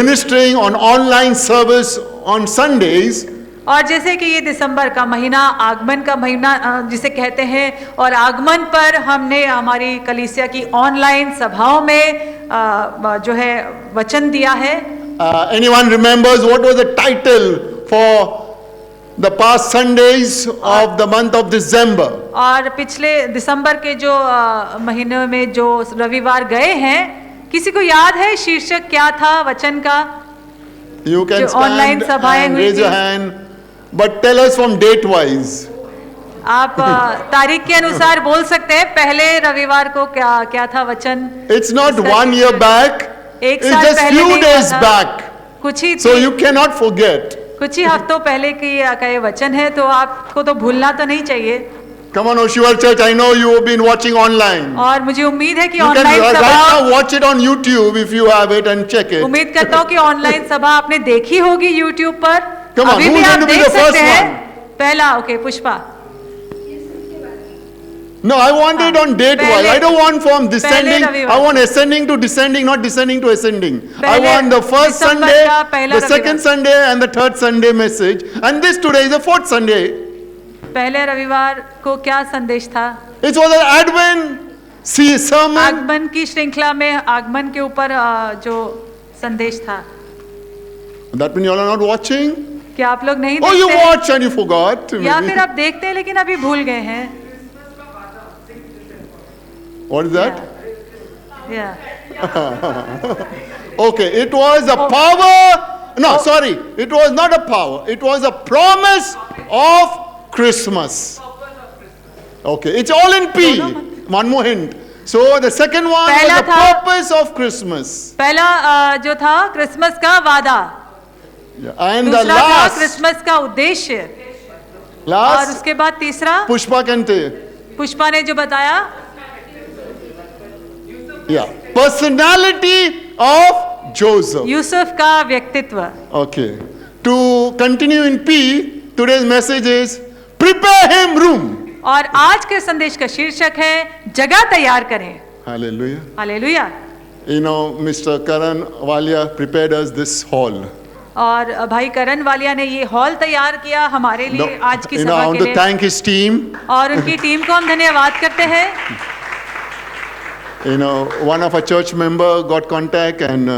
ministering on online service on Sundays. और जैसे कि ये दिसंबर का महीना आगमन का महीना जिसे कहते हैं, और आगमन पर हमने हमारी कलीसिया की ऑनलाइन सभाओं में जो है वचन दिया है। Anyone remembers what was the title for the past Sundays of the month of December? और पिछले दिसंबर के जो महीने में जो रविवार गए हैं, किसी को याद है शीर्षक क्या था वचन का? You can जो ऑनलाइन stand सभाएं and हुई raise your थी। hand, but tell us from date wise. आप तारीख के अनुसार बोल सकते हैं पहले रविवार को क्या था वचन। It's not इसका 1 year back. एक It's साल just पहले few नहीं हुआ days था। back. कुछ ही So you cannot forget. कुछ ही हफ्तों पहले की का ये वचन है, तो आपको तो भूलना तो नहीं चाहिए। Come on, Oshiwara Church, I know you have been watching online. और मुझे उम्मीद है कि You can ऑनलाइन right सभा, now watch it on YouTube if you have it and check it. उम्मीद करता हूँ कि ऑनलाइन सभा आपने देखी होगी यूट्यूब पर। Come on, अभी who's भी आप going to be देख the first सकते हैं। one? पहला, okay, Pushpa. No, I want it on date wise. पहले- I don't want from descending. रविवार। I want ascending to descending, not descending to ascending. I पहले want the first December Sunday, का पहला the second रविवार। Sunday, and the third Sunday message. And this today is the fourth Sunday. पहले रविवार को क्या संदेश था? It was an Advent sermon. आगमन की श्रृंखला में आगमन के ऊपर जो संदेश था। That means you all are not watching? क्या आप लोग नहीं Oh, you देखते हैं? watch and you forgot. या maybe. फिर आप देखते हैं लेकिन अभी भूल गए हैं। What is that? या Okay, it was a power. No, sorry, it was not a power. It was a promise of Christmas. Okay, it's all in P. One more hint. So the second one was पहला the था- purpose of Christmas. पहला जो था Christmas का वादा, And the दूसरा था last, Christmas का उद्देश्य, और last, उसके बाद तीसरा Pushpa Kante. पुष्पा ने जो बताया Yeah, personality of Joseph. Yusuf का व्यक्तित्व। Okay. To continue in P, today's message is prepare him room. और आज के संदेश का शीर्षक है जगह तैयार करें। Hallelujah. Hallelujah. You know, Mr. Karan Walia prepared us this hall. और भाई करण वालिया ने ये हॉल तैयार किया हमारे लिए आज की You know, I सभा want के to लिए, thank his team. और उनकी टीम को हम धन्यवाद करते हैं। You know, one of our church member got contact and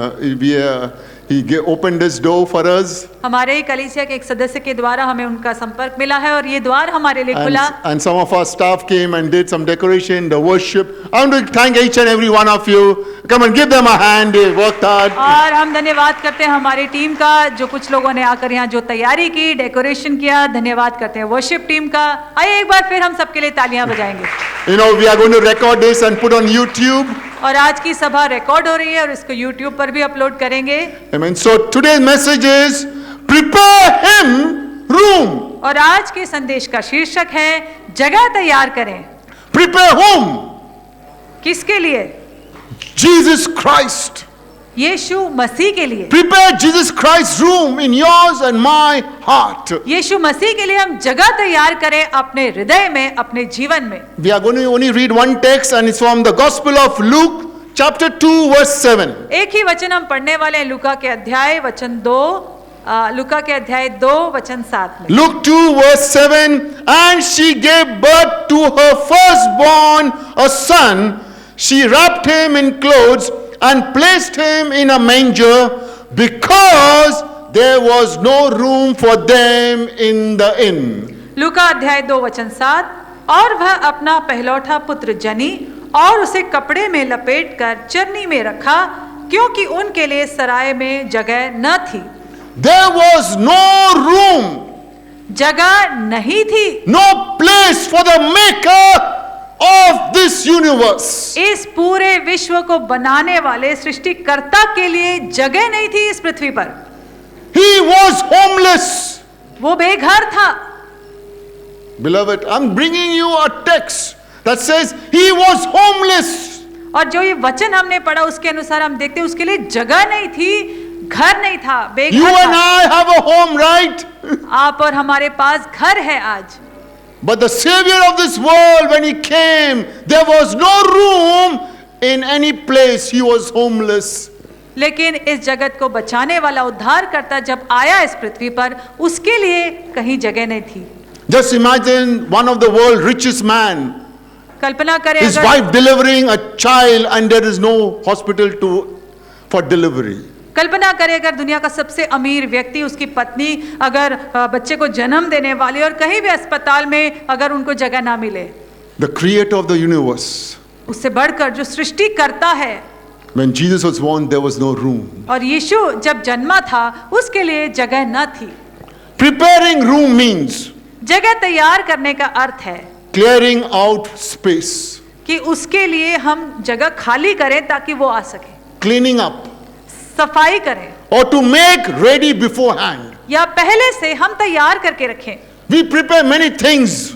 He opened this door for us. हमारे ही कलीसिया के एक सदस्य के द्वारा हमें उनका संपर्क मिला है और ये द्वार हमारे लिए खुला। And some of our staff came and did some decoration, the worship. I want to thank each and every one of you. Come and give them a hand. They worked hard. और हम धन्यवाद करते हैं हमारी team का, जो कुछ लोगों ने आकर यहाँ जो तैयारी की, डेकोरेशन किया। धन्यवाद करते हैं वर्शिप टीम का। आइए एक बार फिर हम सबके लिए तालियां बजाएंगे। You know, we are going to record this and put on YouTube. और आज की सभा रिकॉर्ड हो रही है और इसको YouTube पर भी अपलोड करेंगे। Amen. So today's message is prepare him room. और आज के संदेश का शीर्षक है जगह तैयार करें। Prepare whom? किसके लिए? Jesus Christ. यीशु मसीह के लिए। Prepare Jesus Christ's room in yours and my heart. यीशु मसीह के लिए हम जगह तैयार करें अपने हृदय में, अपने जीवन में। We are going to only read one text and it's from the Gospel of Luke chapter 2 verse 7. एक ही वचन हम पढ़ने वाले हैं लूका के अध्याय वचन 2 लूका के अध्याय 2 वचन 7 में। Luke 2 verse 7, and she gave birth to her firstborn, a son. She wrapped him in clothes and placed him in a manger because there was no room for them in the inn. लूका अध्याय 2 वचन 7, और वह अपना पहलौठा पुत्र जनी और उसे कपड़े में लपेटकर चरनी में रखा, क्योंकि उनके लिए सराय में जगह न थी। There was no room, जगह नहीं थी। no place for the maker of this universe. इस पूरे विश्व को बनाने वाले सृष्टिकर्ता के लिए जगह नहीं थी इस पृथ्वी पर। He was homeless. वो बेघर था। Beloved, I'm bringing you a text that says he was homeless. और जो ये वचन हमने पढ़ा उसके अनुसार हम देखते हैं उसके लिए जगह नहीं थी, घर नहीं था, You बेघर and था। I have a home, right? आप और हमारे पास घर है आज। But the Savior of this world, when he came, there was no room in any place. He was homeless. लेकिन इस जगत को बचाने वाला उद्धारकर्ता जब आया इस पृथ्वी पर, उसके लिए कहीं जगह नहीं थी। Just imagine one of the world's richest man, कल्पना करें his अगर wife delivering a child and there is no hospital for delivery. कल्पना करें अगर दुनिया का सबसे अमीर व्यक्ति, उसकी पत्नी अगर बच्चे को जन्म देने वाली और कहीं भी अस्पताल में अगर उनको जगह ना मिले। The creator of the universe. उससे बढ़कर जो सृष्टि करता है, When Jesus was born, there was no room. और यीशु जब जन्मा था उसके लिए जगह न थी। Preparing room means जगह तैयार करने का अर्थ है clearing out space, कि उसके लिए हम जगह खाली करें ताकि वो आ सके, cleaning up, सफाई करें, or to make ready beforehand. या पहले से हम तैयार करके रखें। We prepare many things.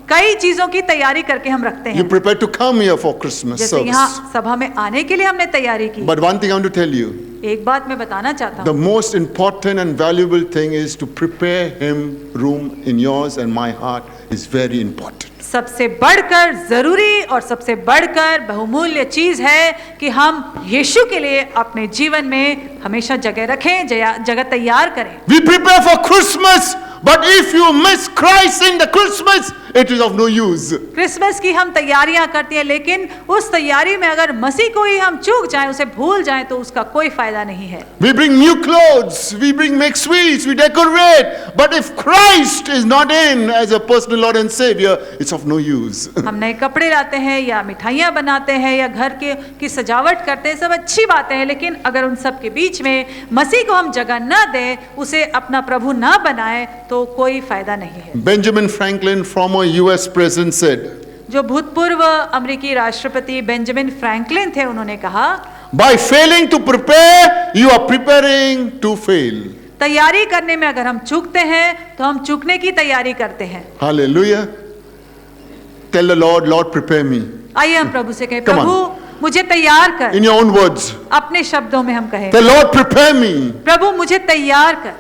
कई चीजों की तैयारी करके हम रखते You हैं। prepare to come here for Christmas जैसे service. यहाँ सभा में आने के लिए हमने तैयारी की। But one thing I want to tell you, एक बात मैं बताना चाहता the हूँ, most important and valuable thing is to prepare him room in yours and my heart is very important. सबसे बढ़कर जरूरी और सबसे बढ़कर बहुमूल्य चीज है कि हम यीशु के लिए अपने जीवन में हमेशा जगह रखें, जगह तैयार करें। We prepare for Christmas, but if you miss Christ in the Christmas, it is of no use. Christmas की हम तैयारियां करते हैं, लेकिन उस तैयारी में अगर मसीह को ही हम चूक जाएं, उसे भूल जाएं, तो उसका कोई फायदा नहीं है। We bring new clothes, we make sweets, we decorate, but if Christ is not in as a personal Lord and Savior, it's of no use. हम नए कपड़े लाते हैं या मिठाइयाँ बनाते हैं या घर की सजावट करते हैं, सब अच्छी बातें हैं, लेकिन अगर उन सब के बीच में मसीह को हम जगह न दें, उसे अपना प्रभु न बनाए, तो कोई फायदा नहीं है। Benjamin Franklin, former US president, said, जो भूतपूर्व अमेरिकी राष्ट्रपति बेंजामिन फ्रैंकलिन थे, उन्होंने कहा, by failing to prepare, you are preparing to fail. तैयारी करने में अगर हम चूकते हैं तो हम चूकने की तैयारी करते हैं। Hallelujah. Tell the Lord, Lord, prepare me. आइए हम प्रभु से कहें, Come on. प्रभु मुझे तैयार कर। In your own words. अपने शब्दों में हम कहें, The Lord, prepare me प्रभु मुझे तैयार कर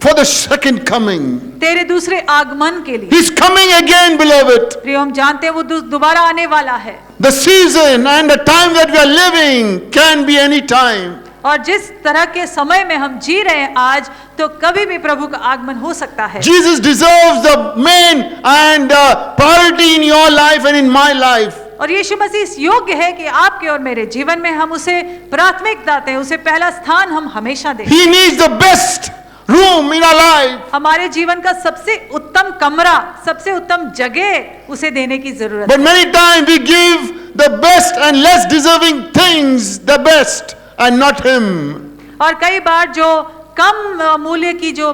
for the second coming. तेरे दूसरे आगमन के लिए। He's coming again, beloved. प्रियो, हम जानते हैं वो दोबारा आने वाला है, The season and the time that we are living can be any time. और जिस तरह के समय में हम जी रहे हैं आज, तो कभी भी प्रभु का आगमन हो सकता है। Jesus deserves the main and priority in your life and in my life. और यीशु मसीह इस योग्य है कि आपके और मेरे जीवन में हम उसे प्राथमिकता दें, उसे पहला स्थान हम हमेशा दें। He needs the best room in our life. हमारे जीवन का सबसे उत्तम कमरा, सबसे उत्तम जगह उसे देने की जरूरत But है। many times we give the best and less deserving things the best and not Him. और कई बार जो कम मूल्य की जो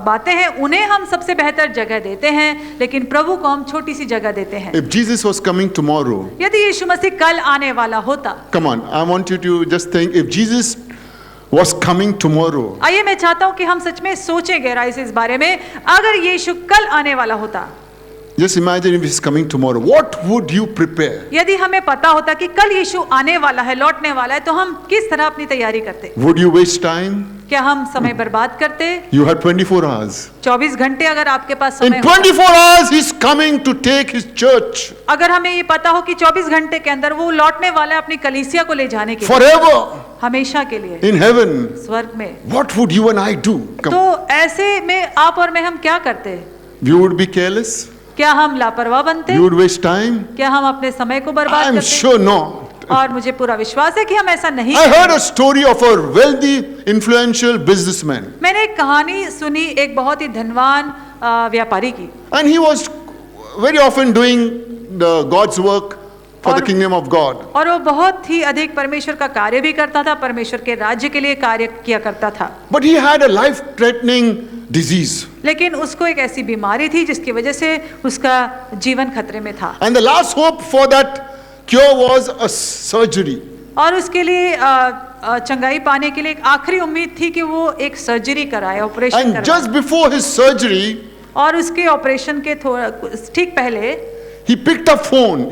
बातें हैं उन्हें हम सबसे बेहतर जगह देते हैं, लेकिन प्रभु को हम छोटी सी जगह देते हैं। If Jesus was coming tomorrow, यदि यीशु मसीह कल आने वाला होता, come on, I want you to just think, if Jesus was coming tomorrow, आइए मैं चाहता हूं कि हम सच में सोचें गहराई से इस बारे में। अगर यीशु कल आने वाला होता, just imagine if He's coming tomorrow, what would you prepare? यदि हमें पता होता कि कल यीशु आने वाला है, लौटने वाला है, तो हम किस तरह अपनी तैयारी करते? Would you waste time? क्या हम समय बर्बाद करते? You had 24 hours. 24 घंटे अगर आपके पास In समय होता, 24 hours, He's coming to take His church अगर हमें ये पता हो कि 24 घंटे के अंदर वो लौटने वाला है अपनी कलीसिया को ले जाने के लिए, forever हमेशा के लिए in heaven. स्वर्ग में, What would you and I do? Come. तो ऐसे में आप और मैं हम क्या करते? We would be careless. क्या हम लापरवाह बनते? We would waste time. क्या हम अपने समय को I बर्बाद am करते? sure not. और मुझे पूरा विश्वास है कि हम ऐसा नहीं I करते। heard a story of a wealthy, influential businessman, मैंने एक कहानी सुनी एक बहुत ही धनवान व्यापारी की, and he was very often doing God's work for the और- kingdom of God. और वो बहुत ही अधिक परमेश्वर का कार्य भी करता था, परमेश्वर के राज्य के लिए कार्य किया करता था। But he had a life-threatening disease, लेकिन उसको एक ऐसी बीमारी थी जिसकी वजह से उसका जीवन खतरे में था, and the last hope for that cure was a surgery. और उसके लिए चंगाई पाने के लिए एक आखिरी उम्मीद थी कि वो एक सर्जरी कराए, ऑपरेशन And कराए। just before his surgery, और उसके ऑपरेशन के थोड़ा ठीक पहले he picked up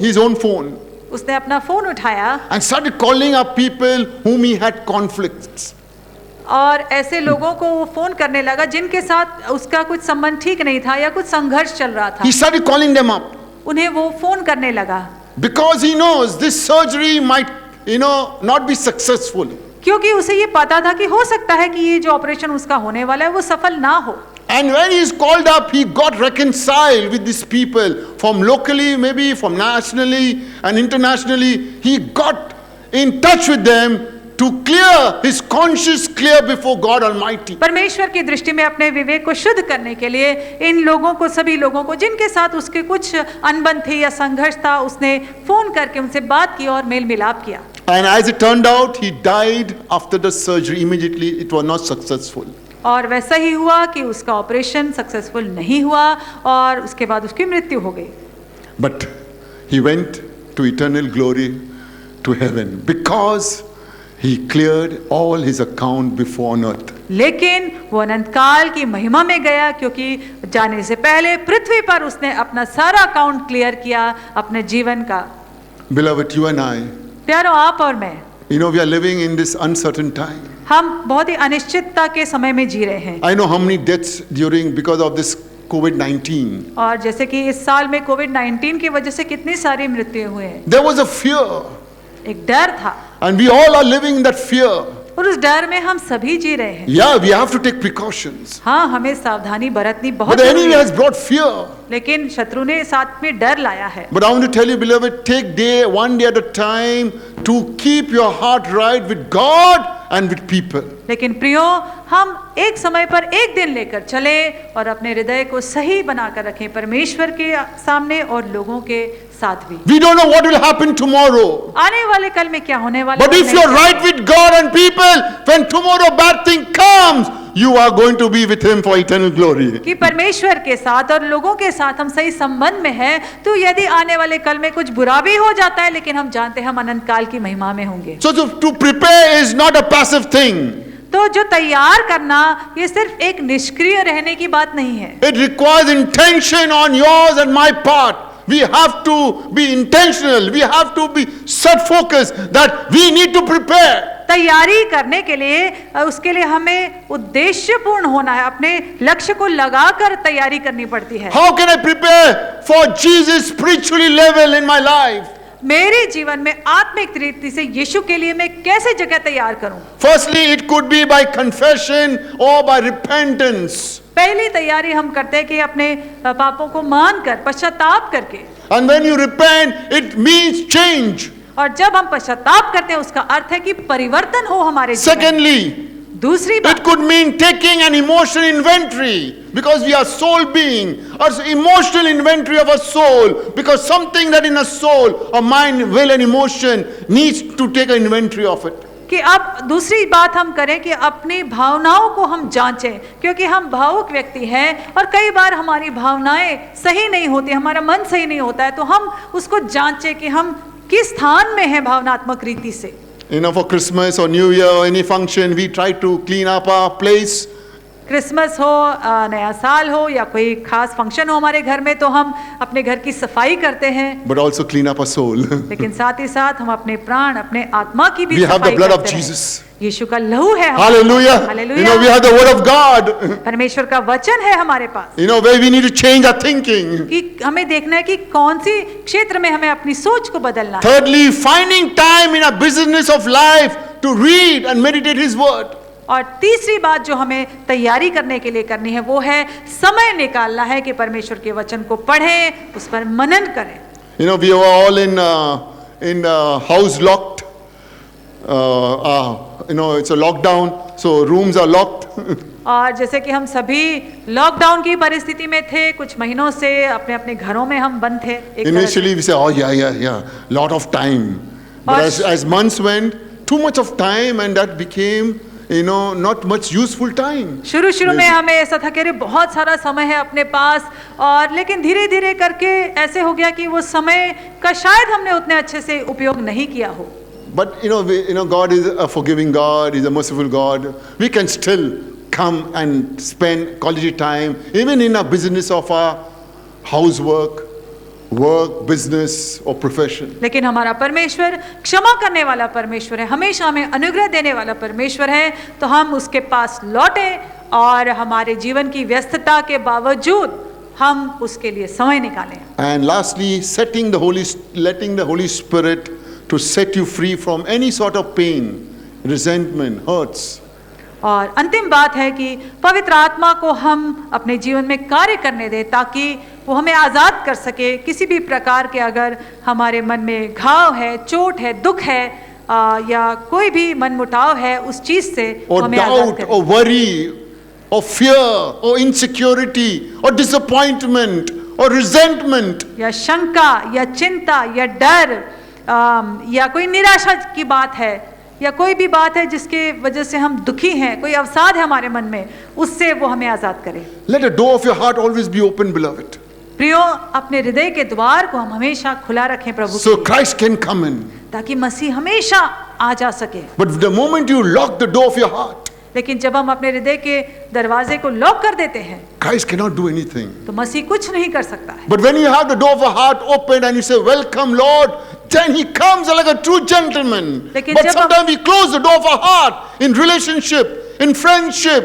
his own phone, उसने अपना फोन उठाया and started calling up people whom he had conflicts. और ऐसे लोगों को वो फोन करने लगा जिनके साथ उसका कुछ संबंध ठीक नहीं था या कुछ संघर्ष चल रहा था। He started calling them up उन्हें वो फोन करने लगा because he knows this surgery might, not be successful. क्योंकि उसे ये पता था कि हो सकता है कि ये जो ऑपरेशन उसका होने वाला है वो सफल ना हो। And when he is called up, he got reconciled with these people from locally, maybe from nationally and internationally. He got in touch with them to clear his conscience clear before God Almighty. परमेश्वर की दृष्टि में अपने विवेक को शुद्ध करने के लिए इन लोगों को, सभी लोगों को जिनके साथ उसके कुछ अनबन थी या संघर्ष था, उसने फोन करके उनसे बात की और मेल मिलाप किया। And as it turned out, he died after the surgery immediately. It was not successful. और वैसा ही हुआ कि उसका ऑपरेशन सक्सेसफुल नहीं हुआ और उसके बाद उसकी मृत्यु हो गई। But he went to eternal glory, to heaven, because he cleared all his account before on earth. लेकिन वो अनंत काल की महिमा में गया क्योंकि जाने से पहले पृथ्वी पर उसने अपना सारा अकाउंट क्लियर किया अपने जीवन का। Beloved, you and I, प्यारो, आप और मैं, we are living in this uncertain time. हम बहुत ही अनिश्चितता के समय में जी रहे हैं। I know how many deaths because of this COVID-19. और जैसे कि इस साल में कोविड-19 की वजह से कितनी सारी मृत्यु हुए हैं। There was a fear, एक डर था and we all are living in that fear. और उस डर में हम सभी जी रहे हैं। Yeah, we have to take precautions. हाँ, हमें सावधानी बरतनी But बहुत the जरूरी enemy है। has brought fear. लेकिन शत्रु ने साथ में डर लाया है। But I want to tell you, beloved, take one day at a time to keep your heart right with God and with people. लेकिन प्रियो, हम एक समय पर एक दिन लेकर चले और अपने हृदय को सही बनाकर रखें परमेश्वर के सामने और लोगों के साथ भी। We don't know what will happen tomorrow. आने वाले कल में क्या होने वाला है, But if नहीं you're जानते। right with God and people, when tomorrow bad thing comes, you are going to be with Him for eternal glory. कि परमेश्वर के साथ और लोगों के साथ हम सही संबंध में हैं, तो यदि आने वाले कल में कुछ बुरा भी हो जाता है, लेकिन हम जानते हैं हम अनंत काल की महिमा में होंगे। So to prepare is not a passive thing. तो जो तैयार करना, ये सिर्फ एक निष्क्रिय रहने की बात नहीं है। It requires intention on yours and my part. We have to be intentional. We have to be set focused that we need to prepare. तैयारी करने के लिए, उसके लिए हमें उद्देश्यपूर्ण होना है, अपने लक्ष्य को लगाकर तैयारी करनी पड़ती है। How can I prepare for Jesus spiritually level in my life? मेरे जीवन में आत्मिक रीति से यीशु के लिए मैं कैसे जगह तैयार करूं? Firstly, it could be by confession or by repentance. पहली तैयारी हम करते हैं कि अपने पापों को मानकर, पश्चाताप करके। And when you repent, it means change. और जब हम पश्चाताप करते हैं उसका अर्थ है कि परिवर्तन हो हमारे जीवन में। Secondly, दूसरी बात, it could mean taking an emotional inventory because we are soul being, or emotional inventory of a soul, because something that in a soul or mind, will and emotion needs to take an inventory of it. कि अब दूसरी बात हम करें कि अपनी भावनाओं को हम जांचें, क्योंकि हम भावुक व्यक्ति हैं और कई बार हमारी भावनाएं सही नहीं होती, हमारा मन सही नहीं होता है, तो हम उसको जांचें कि हम किस स्थान में हैं भावनात्मक रीति से। You know, for Christmas or New Year or any function, we try to clean up our place. Christmas हो, नया साल हो या कोई खास फंक्शन हो हमारे घर में, तो हम अपने घर की सफाई करते हैं, But also clean up our soul. लेकिन साथ ही साथ हम अपने प्राण, अपने आत्मा की भी We have the सफाई blood of करते हैं। Jesus. यीशु का लहू है हमारे- Hallelujah. Hallelujah. You know, we have the word of God. परमेश्वर का वचन है हमारे पास, You know, where we need to change our thinking. कि हमें देखना है कि कौन सी क्षेत्र में हमें अपनी सोच को बदलना है। Thirdly, finding time in our business of life to read and meditate His word. और तीसरी बात जो हमें तैयारी करने के लिए करनी है वो है समय निकालना है कि परमेश्वर के वचन को पढ़ें, उस पर मनन करें। You know, we were all in house locked. You know, it's a lockdown, so rooms are locked. और जैसे कि हम सभी लॉकडाउन की परिस्थिति में थे, कुछ महीनों से अपने अपने घरों में हम बंद थे। एक तरह से। Initially, we say, "Oh yeah, lot of time." But as months went, too much of time, and that became, you know, not much useful time. शुरू में हमें ऐसा था कि अरे बहुत सारा समय है अपने पास, और लेकिन धीरे धीरे करके ऐसे हो गया कि वो समय का शायद हमने उतने अच्छे से उपयोग नहीं किया हो। But you know, God is a forgiving God. He's a merciful God. We can still come and spend quality time, even in our business of our housework, work, business, or profession. लेकिन हमारा परमेश्वर क्षमा करने वाला परमेश्वर है, हमेशा हमें अनुग्रह देने वाला परमेश्वर है, तो हम उसके पास लौटें और हमारे जीवन की व्यस्तता के बावजूद हम उसके लिए समय निकालें। And lastly, letting the Holy Spirit to set you free from any sort of pain, resentment, hurts. और अंतिम बात है कि पवित्र आत्मा को हम अपने जीवन में कार्य करने दें ताकि वो हमें आज़ाद कर सके किसी भी प्रकार के, अगर हमारे मन में घाव है, चोट है, दुख है, या कोई भी मनमुटाव है, उस चीज से वो Or हमें आज़ाद doubt, करे। or worry, or fear, or insecurity, or disappointment, or resentment. या शंका या चिंता या डर, या कोई निराशा की बात है, या कोई भी बात है जिसके वजह से हम दुखी हैं, कोई अवसाद है हमारे मन में, उससे वो हमें आज़ाद करे। Let the door of your heart always be open, beloved. प्रियो, अपने हृदय के द्वार को हम हमेशा खुला रखें प्रभु So के लिए, Christ can come in. ताकि मसीह हमेशा आ जा सके। But the moment you lock the door of your heart, लेकिन जब हम अपने हृदय के दरवाजे को लॉक कर देते हैं Christ cannot do anything. तो मसीह कुछ नहीं कर सकता है। But when you have the door of your heart open and you say, "Welcome, Lord," then He comes like a true gentleman. लेकिन But जब हम- sometimes we close the door of our heart in relationship, in friendship.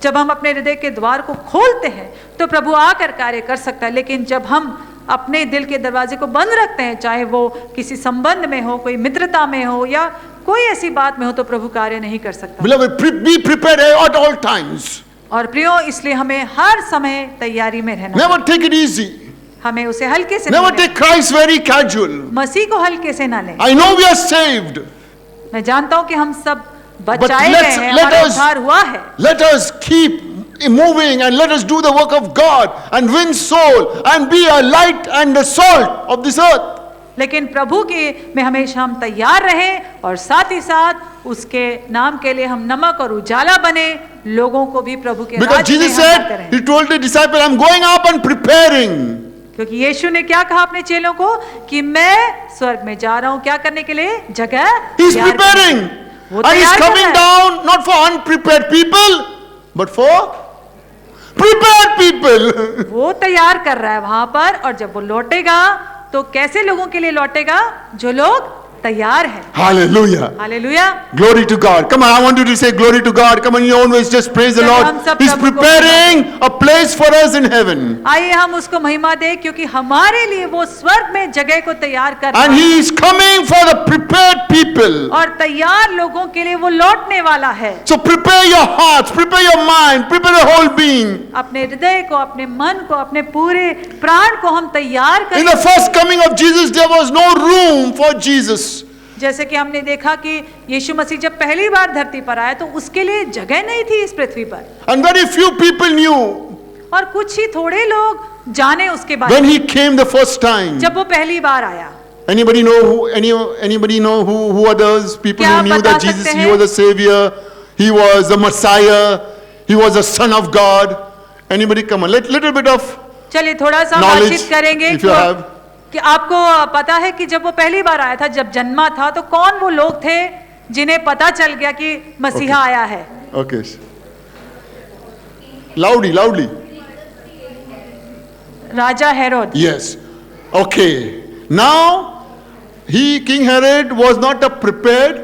जब हम अपने हृदय के द्वार को खोलते हैं तो प्रभु आकर कार्य कर सकता है, लेकिन जब हम अपने दिल के दरवाजे को बंद रखते हैं, चाहे वो किसी संबंध में हो, कोई मित्रता में हो, या कोई ऐसी बात में हो, तो प्रभु कार्य नहीं कर सकता। Beloved, be prepared at all times. और प्रियो, इसलिए हमें हर समय तैयारी में रहना, Never take it easy. हमें उसे हल्के से Never नहीं take Christ very casual. लें। मसीह को हल्के से ना लें। I know we are saved. मैं जानता हूँ कि हम सब But बचाए गए हैं, let हमारा us- उद्धार हुआ है, Let us keep moving and let us do the work of God and win soul and be a light and the salt of this earth. लेकिन प्रभु के में हमेशा हम तैयार रहें और साथ ही साथ उसके नाम के लिए हम नमक और उजाला बने, लोगों को भी प्रभु के Because राज्य में Jesus हम लाते said, रहें। He told the disciple, "I'm going up and preparing." क्योंकि यीशु ने क्या कहा अपने चेलों को कि मैं स्वर्ग में जा रहा हूं, क्या करने के लिए? जगह He's तैयार करने। preparing. वो And He's तैयार कर coming रहा है। down not for unprepared people, but for prepared people. वो तैयार कर रहा है वहां पर, और जब वो लौटेगा तो कैसे लोगों के लिए लौटेगा? जो लोग तैयार हैं। Hallelujah. Hallelujah. Glory to God. Come on, I want you to say glory to God. Come on, in your own ways, just praise the चलो, Lord. हम सब He's प्रभु को preparing a place for us in heaven. आइए हम उसको महिमा दें, क्योंकि हमारे लिए वो स्वर्ग में जगह को तैयार कर रहा And है। He is coming for the prepared people. people. और तैयार लोगों के लिए वो लौटने वाला है। So prepare your hearts, prepare your mind, prepare your whole being. अपने हृदय को, अपने मन को, अपने पूरे प्राण को हम तैयार In the करें। first coming of Jesus, there was no room for Jesus. जैसे कि हमने देखा कि यीशु मसीह जब पहली बार धरती पर आया तो उसके लिए जगह नहीं थी इस पृथ्वी पर, And very few people knew और कुछ ही थोड़े लोग जाने उसके बारे when में he came the first time. जब वो पहली बार आया। Anybody know who are those people क्या who knew बता that Jesus, सकते he हैं? was the savior, he was the Messiah, he was the Son of God. Anybody come on, little bit of चलिए थोड़ा सा knowledge बातचीत करेंगे if you have. कि आपको पता है कि जब वो पहली बार आया था, जब जन्मा था, तो कौन वो लोग थे जिन्हें पता चल गया कि मसीहा Okay. आया है? Okay. Loudly. Raja Herod. Yes. Okay. Now, King Herod was not a prepared,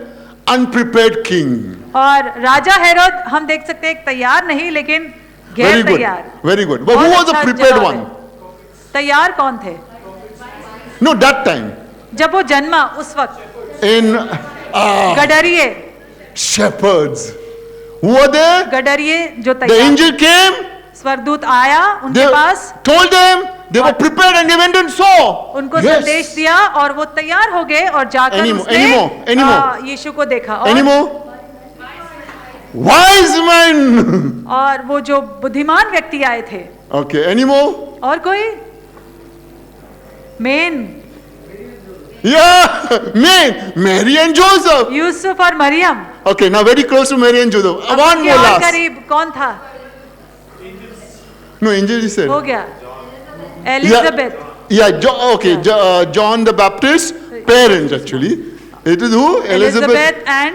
unprepared king. और राजा हेरोद हम देख सकते हैं एक तैयार नहीं लेकिन Very गैर good. तैयार। Very good. But who बहुत was the अच्छा prepared जवाब one? है। तैयार कौन थे? No, that time. जब वो जन्मा उस वक्त In गडरिये shepherds. Who were there? गडरिये जो The तैयार, angel came. स्वर्गदूत आया उनके They pass, told them. They were prepared and they went and saw. उनको Yes. संदेश दिया और वो तैयार हो गए और जाकर Any more? उसने Any more? यीशु को देखा। और Any more? Wise men. और वो जो बुद्धिमान व्यक्ति आए थे। Okay. Any more? और कोई? Main Yeah. Men. Mary and Joseph. Yusuf और Maryam. Okay. Now very close to Mary and Joseph. अब One उसके more और last. करीब कौन था? No, angel he said. हो गया Elizabeth. Yeah. John the Baptist parents actually. It is who? Elizabeth and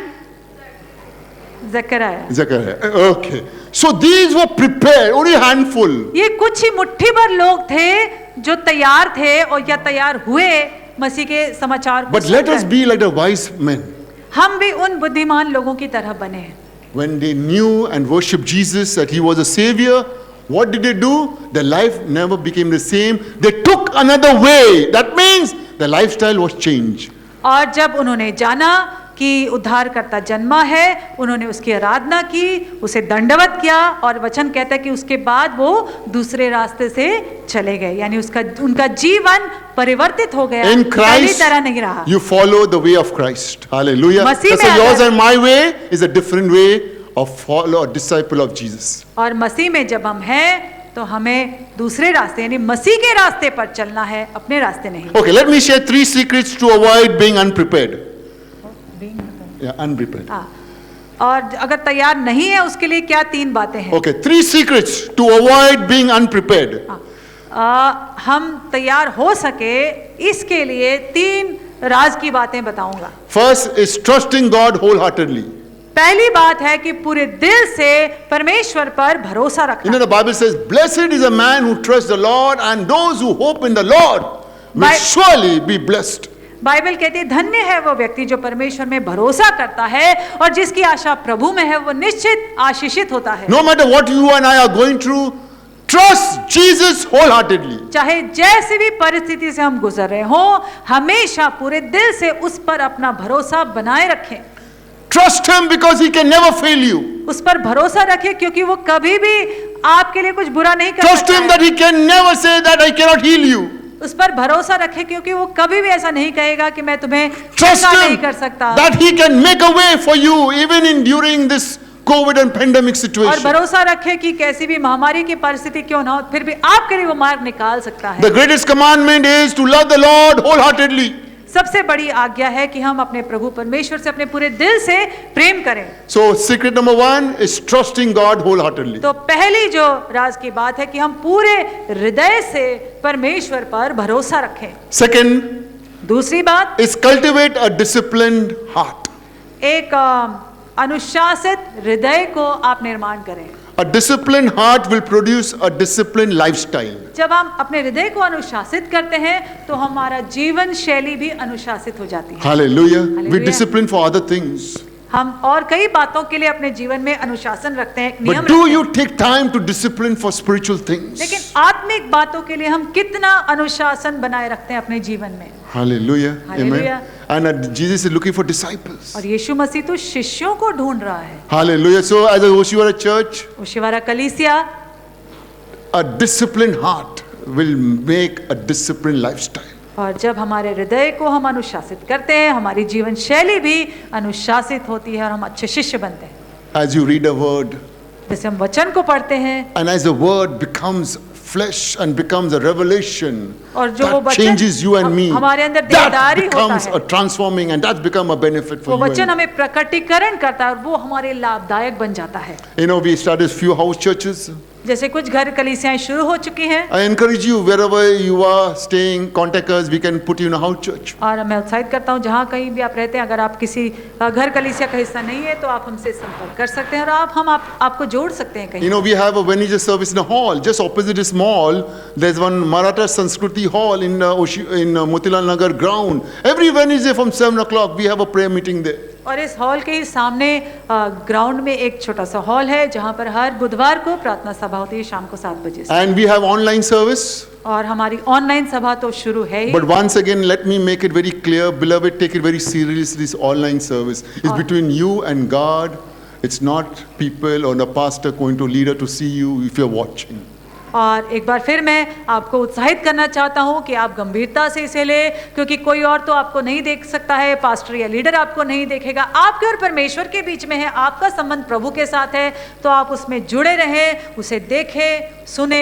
जकरिया। Zechariah. Okay. So these were prepared. Only handful. ये कुछ ही मुट्ठी भर लोग थे जो तैयार थे और या तैयार हुए मसीह के समाचार को But let us सुनकर। be like the wise men. हम भी उन बुद्धिमान लोगों की तरह बने। When they knew and worshipped Jesus that he was a savior, what did they do? Their life never became the same. They took another way. That means the lifestyle was changed. और जब उन्होंने जाना कि उद्धारकर्ता जन्मा है, उन्होंने उसकी आराधना की, उसे दंडवत किया और वचन कहता है कि उसके बाद वो दूसरे रास्ते से चले गए, यानी उनका जीवन परिवर्तित हो गया, In पहली Christ, तरह नहीं रहा। you follow the way of Christ. Hallelujah. Masih That's में why yours अगर- and my way is a different way of follow or disciple of Jesus. और मसीह में जब हम हैं तो हमें दूसरे रास्ते यानी मसीह के रास्ते पर चलना है, अपने रास्ते नहीं। Okay, let me share 3 secrets to avoid being unprepared. Yeah, unprepared. हाँ, और अगर तैयार नहीं है उसके लिए क्या 3 बातें हैं? Okay, 3 secrets to avoid being unprepared. हम तैयार हो सके इसके लिए 3 राज की बातें बताऊंगा। First is trusting God wholeheartedly. पहली बात है कि पूरे दिल से परमेश्वर पर भरोसा You रखना। know, the Bible says, blessed is a man who trusts the Lord, and those who hope in the Lord will Bi- surely be blessed. Bible कहती है धन्य है वो व्यक्ति जो परमेश्वर में भरोसा करता है और जिसकी आशा प्रभु में है, वो निश्चित आशीषित होता है। No matter what you and I are going through, trust Jesus wholeheartedly. चाहे जैसी भी परिस्थिति से हम गुजर रहे हों, हमेशा पूरे दिल से उस पर अपना भरोसा बनाए रखें। Trust Him because He can never fail you. उस पर भरोसा रखें क्योंकि वो कभी भी आपके लिए कुछ बुरा नहीं कर Trust सकता Him है। that He can never say that I cannot heal you. उस पर भरोसा रखें क्योंकि वो कभी भी ऐसा नहीं कहेगा कि मैं तुम्हें Trust चंगा नहीं Him कर सकता। that He can make a way for you even in during this COVID and pandemic और situation. भरोसा रखें कि कैसी भी महामारी की परिस्थिति क्यों ना हो, फिर भी आपके लिए वो मार्ग निकाल सकता है। The greatest commandment is to love the Lord wholeheartedly. सबसे बड़ी आज्ञा है कि हम अपने प्रभु परमेश्वर से अपने पूरे दिल से प्रेम करें। So secret number 1 is trusting God wholeheartedly. तो पहली जो राज की बात है कि हम पूरे हृदय से परमेश्वर पर भरोसा रखें। Second दूसरी बात, is cultivate a disciplined heart. एक अनुशासित हृदय को आप निर्माण करें। A disciplined heart will produce a disciplined lifestyle. जब हम अपने हृदय को अनुशासित करते हैं तो हमारा जीवन शैली भी अनुशासित हो जाती है। Hallelujah. We Hallelujah. discipline for other things. हम और कई बातों के लिए अपने जीवन में अनुशासन रखते हैं, नियम But do रखते you हैं। take time to discipline for spiritual things? लेकिन आत्मिक बातों के लिए हम कितना अनुशासन बनाए रखते हैं अपने जीवन में। Hallelujah. Hallelujah. Amen. And Jesus is looking for disciples. और यीशु मसीह तो शिष्यों को ढूंढ रहा है। Hallelujah. So as a Oshiwara church, Oshiwara कलीसिया, a disciplined heart will make a disciplined lifestyle. और जब हमारे हृदय को हम अनुशासित करते हैं, हमारी जीवन शैली भी अनुशासित होती है और हम अच्छे शिष्य बनते हैं। As you read a word, जैसे हम वचन को पढ़ते हैं and as the word becomes flesh and becomes a revelation और जो वो that वचन changes you and me, हमारे अंदर that देहदारी होता becomes है, a transforming and that's become a benefit वो for you. वचन And हमें प्रकटीकरण करता है और वो हमारे लाभदायक बन जाता है। you know, we started few house churches. जैसे कुछ घर कलीसियाएं शुरू हो चुकी हैं I encourage you, wherever you are staying, contact us. We can put you in a house church. और मैं उत्साहित करता हूँ जहाँ कहीं भी आप रहते हैं, अगर आप किसी घर कलीसिया का हिस्सा नहीं है तो आप हमसे संपर्क कर सकते हैं और आपको जोड़ सकते हैं कहीं। You know, we have a Wednesday service in a hall. Just opposite this mall, there's one Maratha Sanskriti hall in Motilal Nagar ground. Every Wednesday from 7 o'clock, we have a prayer meeting there. और इस hall के ही सामने ground में एक छोटा सा hall है जहाँ पर हर बुधवार को प्रार्थना सभा होती है शाम को 7 बजे से। And we have online service. और हमारी ऑनलाइन सभा तो शुरू है ही। But once again, let me make it very clear, beloved, take it very seriously. This online service is between you and God. It's not people or the pastor going to lead her to see you if you're watching. और एक बार फिर मैं आपको उत्साहित करना चाहता हूं कि आप गंभीरता से इसे ले, क्योंकि कोई और तो आपको नहीं देख सकता है, पास्टर या लीडर आपको नहीं देखेगा, आपके और परमेश्वर के बीच में है, आपका संबंध प्रभु के साथ है, तो आप उसमें जुड़े रहें, उसे देखें, सुने।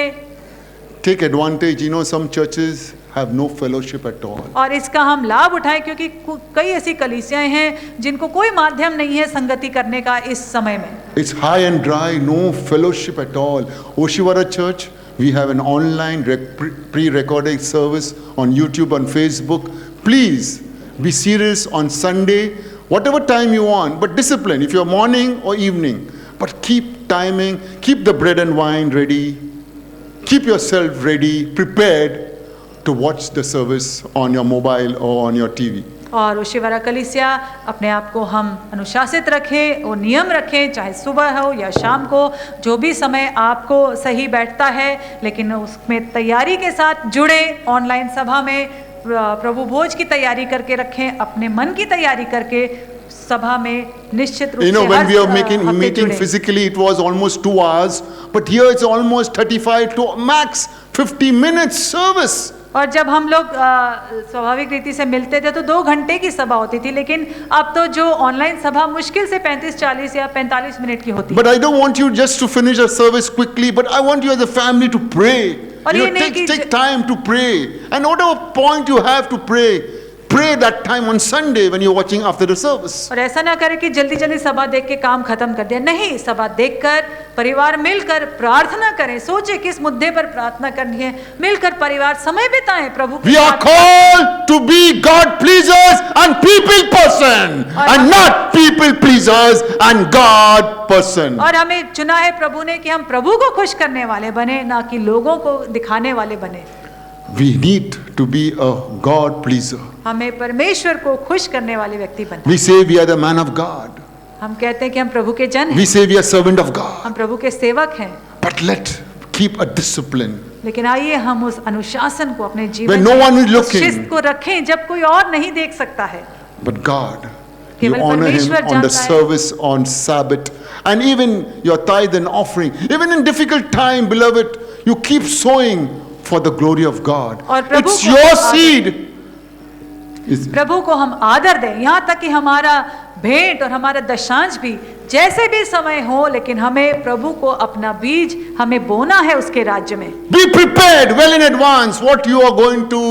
Take advantage. You know, some churches have no fellowship at all. और इसका हम लाभ उठाएं, क्योंकि कई ऐसी कलीसियाएं हैं जिनको कोई माध्यम नहीं है संगति करने का इस समय में। It's high and dry, no fellowship at all. Oshiwara Church, we have an online pre-recorded service on YouTube and Facebook. Please be serious on Sunday, whatever time you want, but discipline if you're morning or evening. But keep timing, keep the bread and wine ready, keep yourself ready, prepared to watch the service on your mobile or on your TV. और ओशिवारा कलीसिया अपने आप को हम अनुशासित रखें और नियम रखें, चाहे सुबह हो या शाम को, जो भी समय आपको सही बैठता है, लेकिन उसमें तैयारी के साथ जुड़े। ऑनलाइन सभा में प्रभु भोज की तैयारी करके रखें, अपने मन की तैयारी करके सभा में निश्चित रूप से। You know, when we are हफ्ते meeting जुड़े। physically, it was almost 2 hours, but here it's almost 35 to max 50 minutes service. और जब हम लोग स्वाभाविक रीति से मिलते थे तो 2 घंटे की सभा होती थी, लेकिन अब तो जो ऑनलाइन सभा मुश्किल से 35, 40 या 45 मिनट की होती है। But I don't want you just to finish a service quickly, but I want you as a family to pray. और You ये know, नहीं कि take time to pray. And whatever point you have to pray that time on Sunday when you're watching after the service. और ऐसा ना करें कि जल्दी जल्दी सभा देख के काम खत्म कर दिया। नहीं, सभा देखकर परिवार मिलकर प्रार्थना करें, सोचे किस मुद्दे पर प्रार्थना करनी है, मिलकर परिवार समय बिताएं प्रभु के We are साथ। called to be God pleasers and people person, and not people pleasers and God person. और हमें चुना है प्रभु ने कि हम प्रभु को खुश करने वाले बने, ना कि लोगों को दिखाने वाले बने। We need to be a God pleaser. हमें परमेश्वर को खुश करने वाले व्यक्ति बने। We say we are the man of God. हम कहते हैं कि हम प्रभु के जन हैं, We say we are servant of God. हम प्रभु के सेवक हैं, But let keep a discipline. लेकिन आइए हम उस अनुशासन को अपने When जीवन no one is में, उस looking. शिस्त को रखें जब कोई और नहीं देख सकता है। But God, you केवल honor Him परमेश्वर on the जानता है। service on Sabbath, and even your tithe and offering. Even in difficult time, beloved, you keep sowing for the glory of God. और प्रभु It's को your आदर- seed. प्रभु को हम आदर दें, यहाँ तक कि हमारा भेंट और हमारा दशांश भी जैसे भी समय हो, लेकिन हमें प्रभु को अपना बीज हमें बोना है उसके राज्य में। Be prepared well in advance what you are going to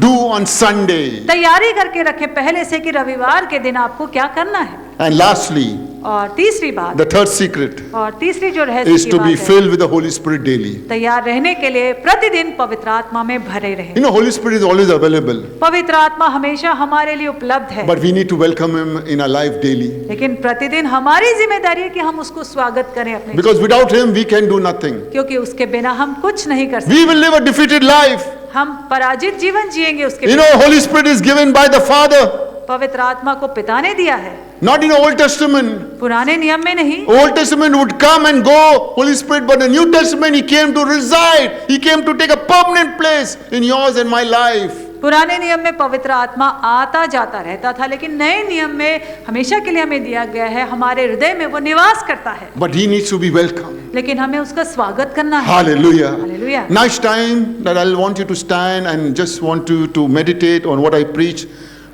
do on Sunday. तैयारी करके रखें पहले से कि रविवार के दिन आपको क्या करना है। And lastly, और तीसरी बात, the third secret और तीसरी जो रहस्य is की to बात be है, filled with the Holy Spirit daily. तैयार रहने के लिए प्रतिदिन पवित्र आत्मा में भरे रहें। You know, Holy Spirit is always available, पवित्र आत्मा हमेशा हमारे लिए उपलब्ध है, but we need to welcome Him in our life daily. लेकिन प्रतिदिन हमारी जिम्मेदारी है कि हम उसको स्वागत करें अपने Because without Him, we can do nothing. क्योंकि उसके बिना हम कुछ नहीं कर सकते। We will live a defeated life. हम पराजित जीवन जिएंगे उसके You बिना। know, Holy Spirit is given by the Father. पवित्र आत्मा को पिता ने दिया है, Not in the Old Testament. पुराने नियम में नहीं। Old Testament would come and go, Holy Spirit, but the New Testament, He came to reside. He came to take a permanent place in yours and my life. पुराने नियम में पवित्र आत्मा आता जाता रहता था, लेकिन नए नियम में हमेशा के लिए हमें दिया गया है, हमारे हृदय में वो निवास करता है, But He needs to be welcome. लेकिन हमें उसका स्वागत करना है। Hallelujah. Hallelujah. Nice time that I'll want you to stand and just want to meditate on what I preach.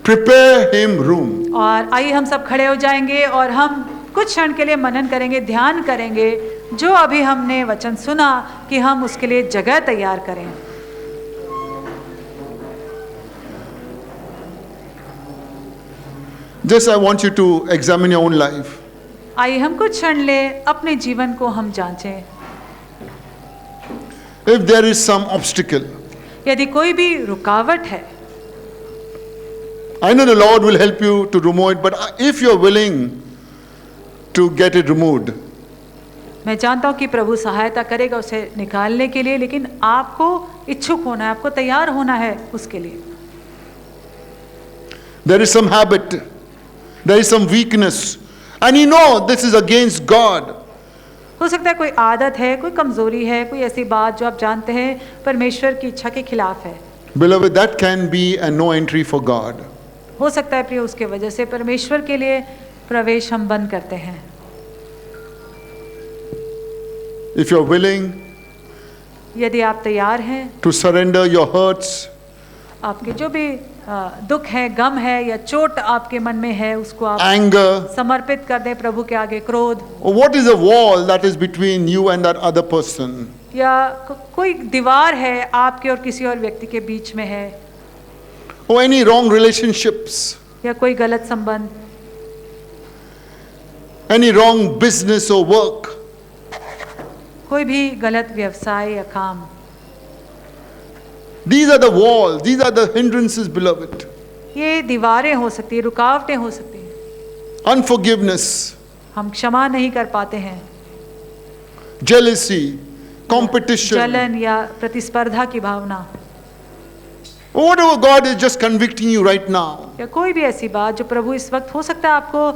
Prepare Him room. और आइए हम सब खड़े हो जाएंगे और हम कुछ क्षण के लिए मनन करेंगे, ध्यान करेंगे जो अभी हमने वचन सुना, कि हम उसके लिए जगह तैयार करें। Just I want you to examine your own life. आइए हम कुछ क्षण ले अपने जीवन को हम जांचें। If there is some obstacle, यदि कोई भी रुकावट है, I know the Lord will help you to remove it, but if you're willing to get it removed, मैं जानता हूँ कि प्रभु सहायता करेगा उसे निकालने के लिए, लेकिन आपको इच्छुक होना है, आपको तैयार होना है उसके लिए। there is some habit, there is some weakness, and you know this is against God. हो सकता है कोई आदत है, कोई कमजोरी है, कोई ऐसी बात जो आप जानते हैं परमेश्वर की इच्छा के खिलाफ है। Beloved, that can be a no entry for God. हो सकता है प्रिय उसके वजह से परमेश्वर के लिए प्रवेश हम बंद करते हैं। If you're willing यदि आप तैयार हैं, to surrender your hurts, आपके जो भी दुख है, गम है या चोट आपके मन में है, उसको आप anger, समर्पित कर दें प्रभु के आगे। क्रोध or what is the wall that is between you and that other person? या कोई दीवार है आपके और किसी और व्यक्ति के बीच में है, Or any wrong relationships, या कोई गलत संबंध, any wrong business or work. कोई भी गलत व्यवसाय या काम। These are the walls, these are the hindrances, beloved. ये दीवारें हो सकती है, रुकावटें हो सकती हैं। Unforgiveness, हम क्षमा नहीं कर पाते हैं, jealousy, competition. जलन या प्रतिस्पर्धा की भावना, Whatever God is just convicting you right now. या कोई भी ऐसी बात जो प्रभु इस वक्त हो सकता है आपको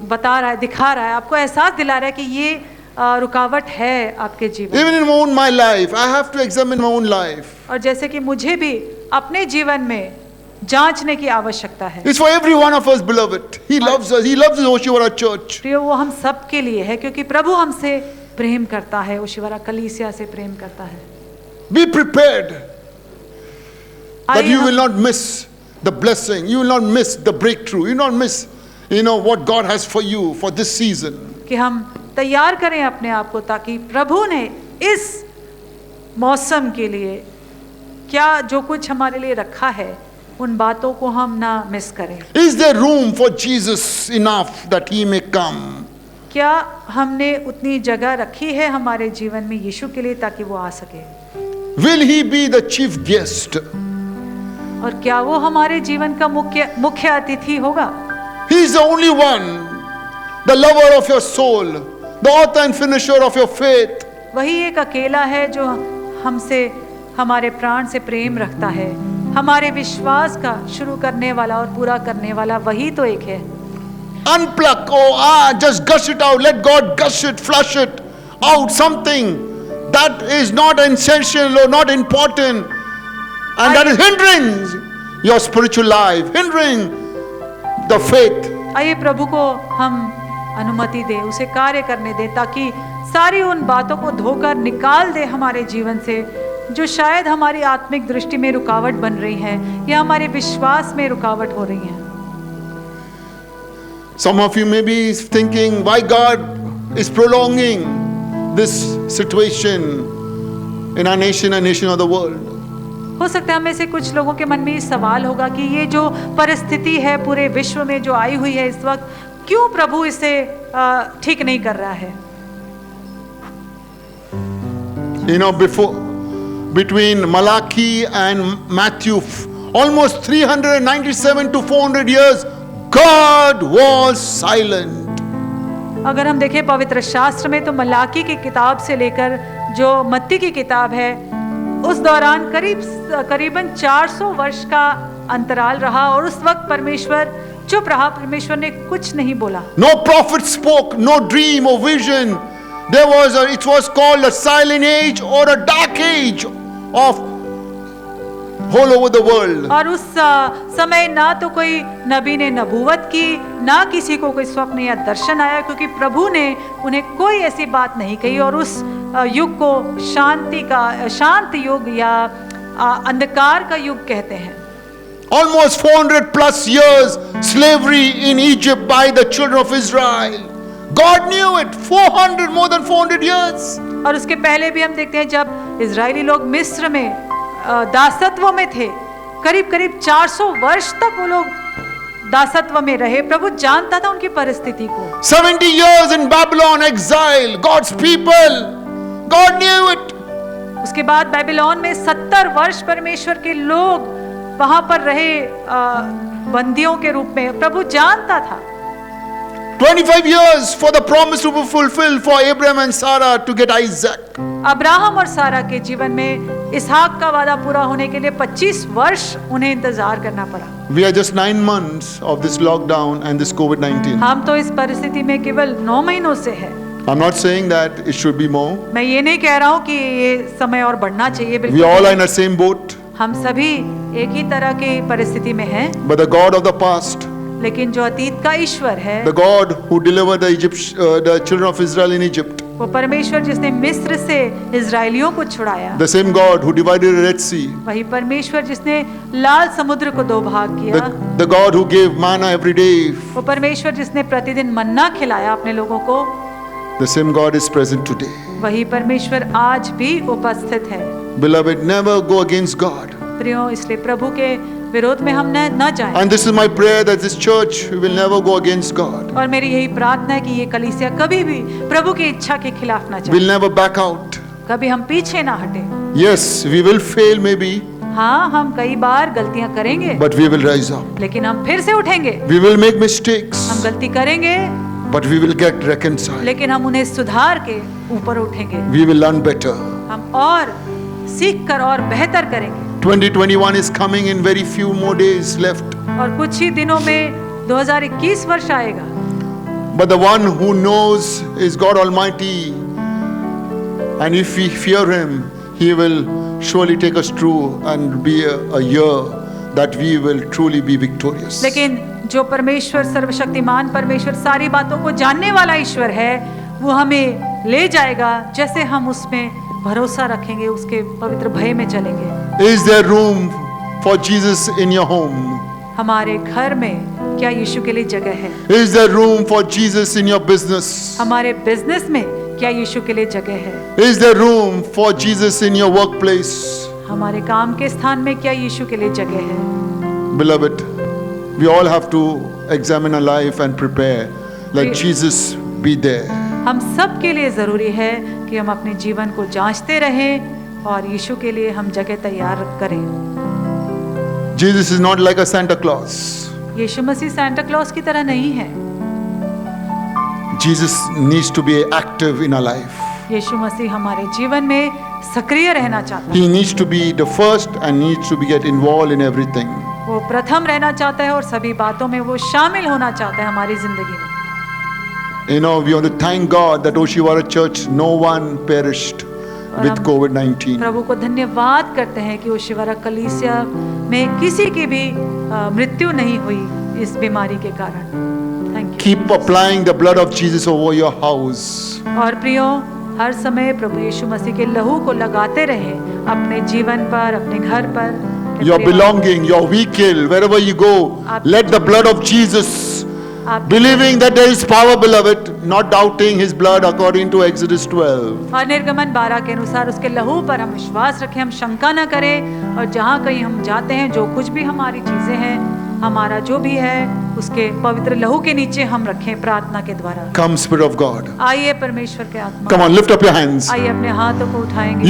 बता रहा है, दिखा रहा है, आपको एहसास दिला रहा है कि ये रुकावट है आपके जीवन। Even in my life, I have to examine my own life. और जैसे कि मुझे भी अपने जीवन में जांचने की आवश्यकता है। It's for every one of us, beloved. He loves us. He loves the Oshiwara church. प्रिय, वो हम सब के लिए है, क्योंकि प्रभु हमसे प्रेम करता है, ओशिवरा कलीसिया से प्रेम करता है। Be prepared that आइए you हम- will not miss the blessing. You will not miss the breakthrough. You will not miss, what God has for you for this season. कि हम तैयार करें अपने आप को, ताकि प्रभु ने इस मौसम के लिए क्या जो कुछ हमारे लिए रखा है, उन बातों को हम ना मिस करें। Is there room for Jesus enough that He may come? क्या हमने उतनी जगह रखी है हमारे जीवन में यीशु के लिए, ताकि वो आ सके? Will He be the chief guest? और क्या वो हमारे जीवन का मुख्य अतिथि होगा? He is the only one, the lover of your soul, the author and finisher of your faith. वही एक अकेला है जो हमसे, हमारे प्राण से प्रेम रखता है, हमारे विश्वास का शुरू करने वाला और पूरा करने वाला वही तो एक है। Unpluck, just gush it out. Let God gush it, flush it out. Something that is not essential or not important, and that is hindering your spiritual life, hindering the faith. आइए प्रभु को हम अनुमति दें, उसे कार्य करने दें, ताकि सारी उन बातों को धोकर निकाल दे हमारे जीवन से, जो शायद हमारी आत्मिक दृष्टि में रुकावट बन रही है या हमारे विश्वास में रुकावट हो रही है। Some of you may be thinking, why God is prolonging this situation in our nation and nation of the world. हो सकता है हमें से कुछ लोगों के मन में ये सवाल होगा कि ये जो परिस्थिति है पूरे विश्व में जो आई हुई है इस वक्त, क्यों प्रभु इसे ठीक नहीं कर रहा है? Between Malachi and Matthew, almost 397 to 400 years, God was silent. अगर हम देखें पवित्र शास्त्र में, तो मलाकी की किताब से लेकर जो मत्ती की किताब है, उस दौरान करीबन 400 वर्ष का अंतराल रहा और उस वक्त परमेश्वर चुप रहा, परमेश्वर ने कुछ नहीं बोला। No prophet spoke, no dream or vision. It was called a silent age or a dark age of all over the world. और उस समय ना तो कोई नबी ने नबूवत की, ना किसी को कोई स्वप्न या दर्शन आया, क्योंकि प्रभु ने उन्हें कोई ऐसी बात नहीं कही। और उस युग को शांत युग या अंधकार का युग कहते हैं। Almost 400 plus years slavery in Egypt by the children of Israel. God knew it. 400, more than 400 years. और उसके पहले भी हम देखते हैं जब इजरायली लोग मिस्र में दासत्व में थे, करीब करीब 400 वर्ष तक वो लोग दासत्व में रहे। प्रभु जानता था उनकी परिस्थिति को। 70 years in Babylon exile, God's people, God knew it. उसके बाद बेबीलोन में 70 वर्ष परमेश्वर के लोग वहां पर रहे बंदियों के रूप में। प्रभु जानता था। 25 years for the promise to be fulfilled for Abraham and Sarah to get Isaac. Abraham और सारा के जीवन में इसहाक का वादा पूरा होने के लिए 25 वर्ष उन्हें इंतजार करना पड़ा। We are just 9 months of this lockdown and this COVID-19. हम तो इस परिस्थिति में केवल 9 महीनों से हैं। I'm not saying that it should be more. मैं ये नहीं कह रहा हूँ कि ये समय और बढ़ना चाहिए, We बिल्कुल। all are in the same boat. हम सभी एक ही तरह की परिस्थिति में हैं, But the God of the past, लेकिन जो अतीत का ईश्वर है, the God who delivered the children of Israel in Egypt, वो परमेश्वर जिसने मिस्र से इजरायलियों को छुड़ाया, the same God who divided the Red Sea, वही परमेश्वर जिसने लाल समुद्र को 2 भाग किया, the God who gave manna every day, वो परमेश्वर जिसने प्रतिदिन मन्ना खिलाया अपने लोगों को, the same God is present today. वही परमेश्वर आज भी उपस्थित है। Beloved, never go against God. प्रियो, इसलिए प्रभु के विरोध में हम न जाएं। And this is my prayer that this church will never go against God. और मेरी यही प्रार्थना है कि ये कलीसिया कभी भी प्रभु की इच्छा के खिलाफ ना जाए, We'll never back out. कभी हम पीछे ना हटे। Yes, we will fail maybe, हाँ, हम कई बार गलतियां करेंगे, but we will rise up. लेकिन हम फिर से उठेंगे। We will make mistakes, हम गलती करेंगे, but we will get reconciled. लेकिन हम उन्हें सुधार के ऊपर उठेंगे। We will learn better. हम और सीख कर और बेहतर करेंगे। 2021 is coming in very few more days left. और कुछ ही दिनों में 2021 वर्ष आएगा। But the one who knows is God Almighty. And if we fear Him, He will surely take us through and be a year that we will truly be victorious. लेकिन जो परमेश्वर सर्वशक्तिमान परमेश्वर सारी बातों को जानने वाला ईश्वर है, वो हमें ले जाएगा जैसे हम उसमें भरोसा रखेंगे, उसके पवित्र भय में चलेंगे। Is there room for Jesus in your home? हमारे घर में क्या यीशु के लिए जगह है? Is there room for Jesus in your business? हमारे बिजनेस में क्या यीशु के लिए जगह है? Is there room for Jesus in your workplace? हमारे काम के स्थान में क्या यीशु के लिए जगह है? Beloved, we all have to examine our life and prepare. Let Jesus be there. हम सब के लिए जरूरी है कि हम अपने जीवन को जांचते रहें और यीशु के लिए हम जगह तैयार करें। Jesus is not like a Santa Claus. यीशु मसीह सांता क्लॉस की तरह नहीं है। Jesus needs to be active in our life. यीशु मसीह हमारे जीवन में सक्रिय रहना चाहता है। He needs to be the first and needs to be get involved in everything. वो प्रथम रहना चाहता है और सभी बातों में वो शामिल होना चाहता है हमारी जिंदगी में। You know, we want to thank God that Oshiwara Church, no one perished with COVID-19. प्रभु को धन्यवाद करते हैं कि ओशिवारा कलीसिया में किसी की भी मृत्यु नहीं हुई इस बीमारी के कारण। Thank you. Keep applying the blood of Jesus over your house. और प्रियो, हर समय प्रभु यीशु मसीह के लहू को लगाते रहे अपने जीवन पर, अपने घर पर, अपने Your परिवार- belonging, your vehicle, wherever you go, let the blood of Jesus, आप- believing that there is power, beloved, not doubting His blood according to Exodus 12. और निर्गमन 12 के अनुसार उसके लहू पर हम विश्वास रखें, हम शंका न करें। और जहाँ कहीं हम जाते हैं, जो कुछ भी हमारी चीजें हैं, हमारा जो भी है, उसके पवित्र लहू के नीचे हम रखें प्रार्थना के द्वारा। Come, Spirit of God. आइए परमेश्वर के आत्मा, Come on, lift up your hands. आइए अपने हाथों को उठाएंगे।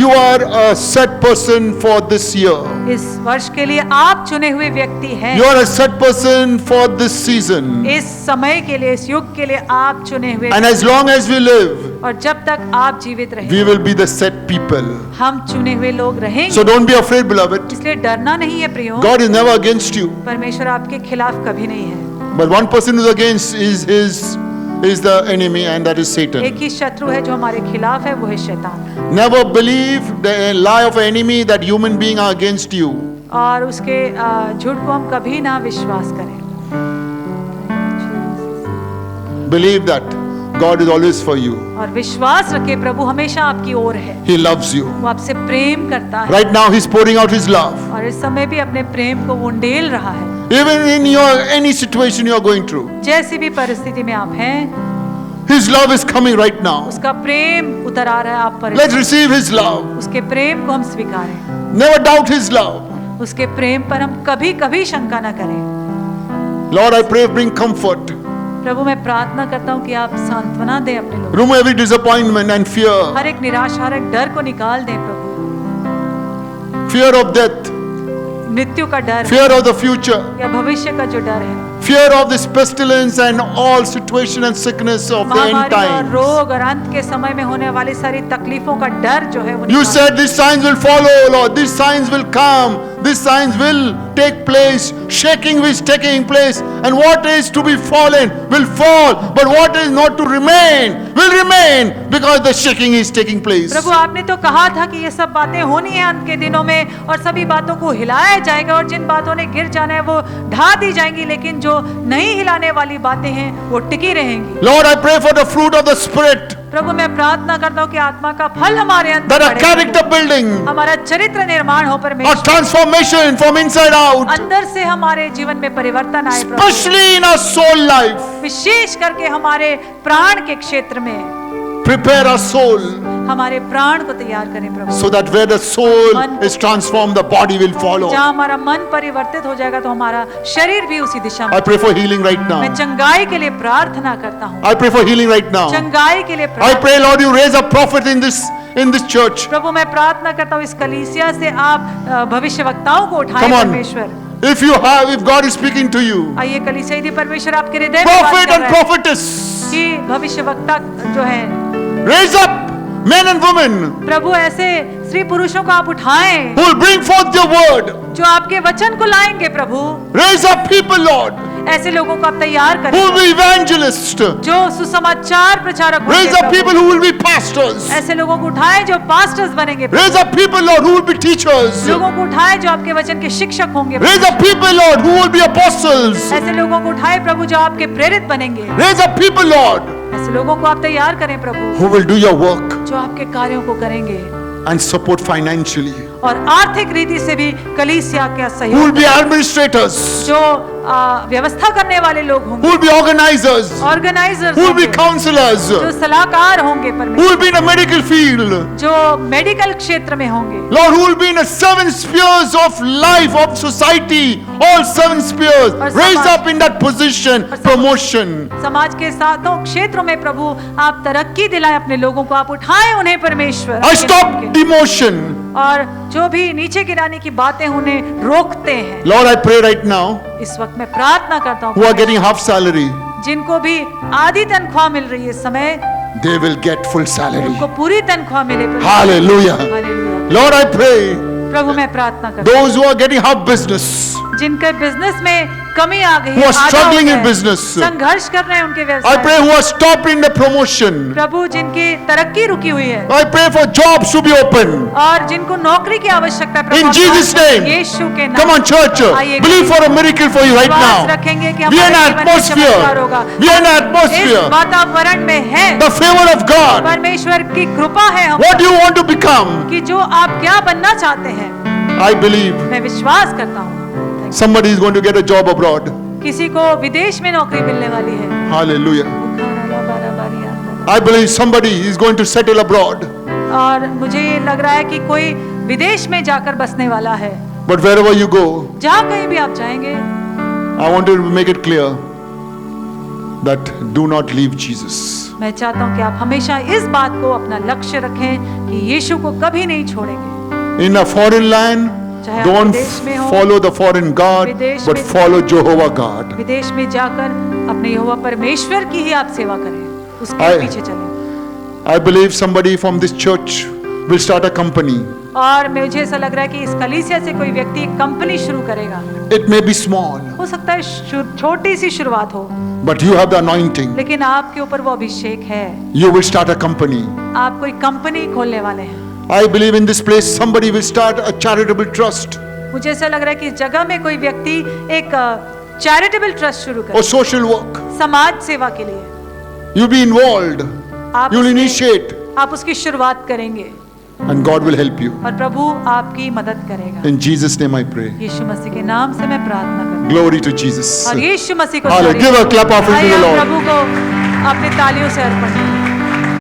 You are a set person for this year. इस वर्ष के लिए आप चुने हुए व्यक्ति हैं। You are a set person for this season. इस समय के लिए, इस युग के लिए आप चुने हुए, And as long as we live, और जब तक आप जीवित we रहें will be the set people. हम चुने हुए लोग रहेंगे। So don't be afraid, beloved. इसलिए डरना नहीं है प्रियो। God is never against you. परमेश्वर आपके खिलाफ कभी नहीं है। But one person who's against is the enemy, and that is एक Satan. ही शत्रु है जो हमारे खिलाफ है, वो है शैतान। Never believe the lie of an enemy that human beings are against you. और उसके झूठ को हम कभी ना विश्वास करें। Believe that God is always for you. और विश्वास रखे प्रभु हमेशा आपकी ओर है, He loves you. वो आपसे प्रेम करता है। Right now He's pouring out His love. और इस समय भी अपने प्रेम को वो उंडेल रहा है। Even in any situation you are going through, जैसी भी परिस्थिति में आप हैं, His love is coming right now. उसका प्रेम उतर आ रहा है आप पर। Let's receive His love. उसके प्रेम को हम स्वीकारें। Never doubt His love. उसके प्रेम पर हम कभी कभी शंका न करें। Lord, I pray, bring comfort. प्रभु मैं प्रार्थना करता हूँ कि आप सांत्वना दें अपने लोगों Remove every disappointment and को। fear. हर एक निराशा, हर एक डर को निकाल दें प्रभु। Fear of death, मृत्यु का डर fear of the future, या भविष्य का जो डर है, fear of this pestilence and all situation and sickness of the end महामारी और times. रोग और अंत के समय में होने वाली सारी तकलीफों का डर जो है वो You निकाल said these signs will follow, Lord. These signs will come. These signs will take place. Shaking is taking place. And what is to be fallen will fall. But what is not to remain will remain because the shaking is taking place. प्रभु आपने तो कहा था कि ये सब बातें होनी है अंत के दिनों में, और सभी बातों को हिलाया जाएगा, और जिन बातों ने गिर जाना है वो ढा दी जाएंगी, लेकिन जो नहीं हिलाने वाली बातें हैं वो टिकी रहेंगी। Lord, I pray for the fruit of the Spirit. प्रभु मैं प्रार्थना करता हूँ कि आत्मा का फल हमारे अंदर That a बढ़े। character building, हमारा चरित्र निर्माण हो a परमेश्वर, transformation from inside out. अंदर से हमारे जीवन में परिवर्तन आए प्रभु, Especially in our soul life. विशेष करके हमारे प्राण के क्षेत्र में Prepare our soul हमारे प्राण को तैयार करें प्रभु। so that where the soul is transformed, the body will follow. जहाँ हमारा मन परिवर्तित हो जाएगा तो हमारा शरीर भी उसी दिशा में। I pray for healing right मैं now. चंगाई के लिए प्रार्थना करता हूँ, I pray for healing right now. चंगाई के लिए I प्रार्थना। pray, Lord, you raise a prophet in this church. प्रभु मैं प्रार्थना करता हूँ इस कलीसिया से आप भविष्यवक्ताओं को उठाएं Come on. परमेश्वर। If God is speaking to you, आइए कलीसिया यदि परमेश्वर आपके हृदय में बात prophet कर and रहा है prophetess, कि भविष्यवक्ता जो है, raise up men and women प्रभु ऐसे स्त्री पुरुषों को आप उठाएं who will bring forth your word. जो आपके वचन को लाएंगे प्रभु। Raise up people, Lord, ऐसे लोगों को आप तैयार who करें will be evangelists. जो सुसमाचार प्रचारक होंगे Raise up Prabhu. people who will be pastors. ऐसे लोगों को उठाएं जो पास्टर्स बनेंगे प्रभु। Raise up people, Lord, who will be teachers. लोगों को उठाएं जो आपके वचन के शिक्षक होंगे प्रभु। Raise up people, Lord, who will be apostles. ऐसे लोगों को उठाएं प्रभु जो आपके प्रेरित बनेंगे। Raise up people, Lord, ऐसे लोगों को आप तैयार करें प्रभु who will do your work जो आपके कार्यों को करेंगे and support financially. और आर्थिक रीति से भी कलीसिया का Who will सहयोग, be administrators. जो व्यवस्था करने वाले लोग Who होंगे, will be organizers. Organisers Who will be होंगे, counselors. जो सलाहकार होंगे Who परमेश्वर, will be in the medical field. जो मेडिकल क्षेत्र में होंगे, Lord, who will be in the 7 spheres of life, of society, all 7 spheres. और Raise समाज- up in that position, और समाज- promotion. समाज के सातों क्षेत्रों में प्रभु आप तरक्की दिलाएं अपने लोगों को, आप उठाएं उन्हें परमेश्वर I आपके stop नाम के। demotion. और जो भी नीचे गिराने की बातें उन्हें रोकते हैं। Lord, I pray right now, इस वक्त मैं प्रार्थना करता who हूँ are getting half salary, जिनको भी आधी तनख्वाह मिल रही है इस समय, they will get full salary. उनको पूरी तनख्वाह मिले प्रभु। Hallelujah. Hallelujah. Lord, I pray, प्रभु मैं प्रार्थना करता those who are getting half business, हूँ जिनके बिजनेस में कमी आ गई who है, are आधा हो struggling गया in है, business, संघर्ष कर रहे हैं उनके I व्यवसाय pray में। who are stopped in the promotion. प्रभु जिनकी तरक्की रुकी हुई है I pray for jobs to be open. और जिनको नौकरी की आवश्यकता है प्रभु, In आप Jesus' name. यीशु के नाम Come on, church. आइए, Believe for a miracle for you right विश्वास now. रखेंगे कि We are in हमारे an जीवन में चमत्कार होगा। atmosphere. We are in an इस atmosphere. वातावरण में है The favor of God. परमेश्वर की कृपा है हम What do you want to become? कि जो आप क्या बनना चाहते हैं, I believe मैं विश्वास करता हूँ somebody is going to get a job abroad. किसी को विदेश में नौकरी मिलने वाली है। Hallelujah. I believe somebody is going to settle abroad. और मुझे ये लग रहा है कि कोई विदेश में जाकर बसने वाला है। But wherever you go, जहाँ कहीं भी आप जाएंगे, I want to make it clear that do not leave Jesus. मैं चाहता हूँ कि आप हमेशा इस बात को अपना लक्ष्य रखें कि यीशु को कभी नहीं छोड़ेंगे। In a foreign land, चाहे आप don't विदेश में हो, follow the foreign God, विदेश but में- follow Jehovah God. विदेश में जाकर अपने यहोवा परमेश्वर की ही आप सेवा करें, उसके I- पीछे चलें। I believe somebody from this church will start a company. और मुझे ऐसा लग रहा है कि इस कलीसिया से कोई व्यक्ति एक कंपनी शुरू करेगा। It may be small, हो सकता है छोटी सी शुरुआत हो, but you have the anointing. लेकिन आपके ऊपर वो अभिषेक है। You will start a company. आप कोई कंपनी खोलने वाले हैं। I believe in this place somebody will start a charitable trust मुझे ऐसा लग रहा है कि इस जगह में कोई व्यक्ति एक चैरिटेबल ट्रस्ट शुरू or करे, social work. समाज सेवा के लिए। You'll be involved. आप You'll उसमें- initiate, आप उसकी शुरुआत करेंगे and God will help you. और प्रभु आपकी मदद करेगा। In Jesus' name I pray. यीशु मसीह के नाम से मैं प्रार्थना करता हूँ Glory to Jesus. और यीशु मसीह को Hallelujah. सारी- Give a clap offering to the आइए Lord. प्रभु को अपनी तालियों से अर्पण करें।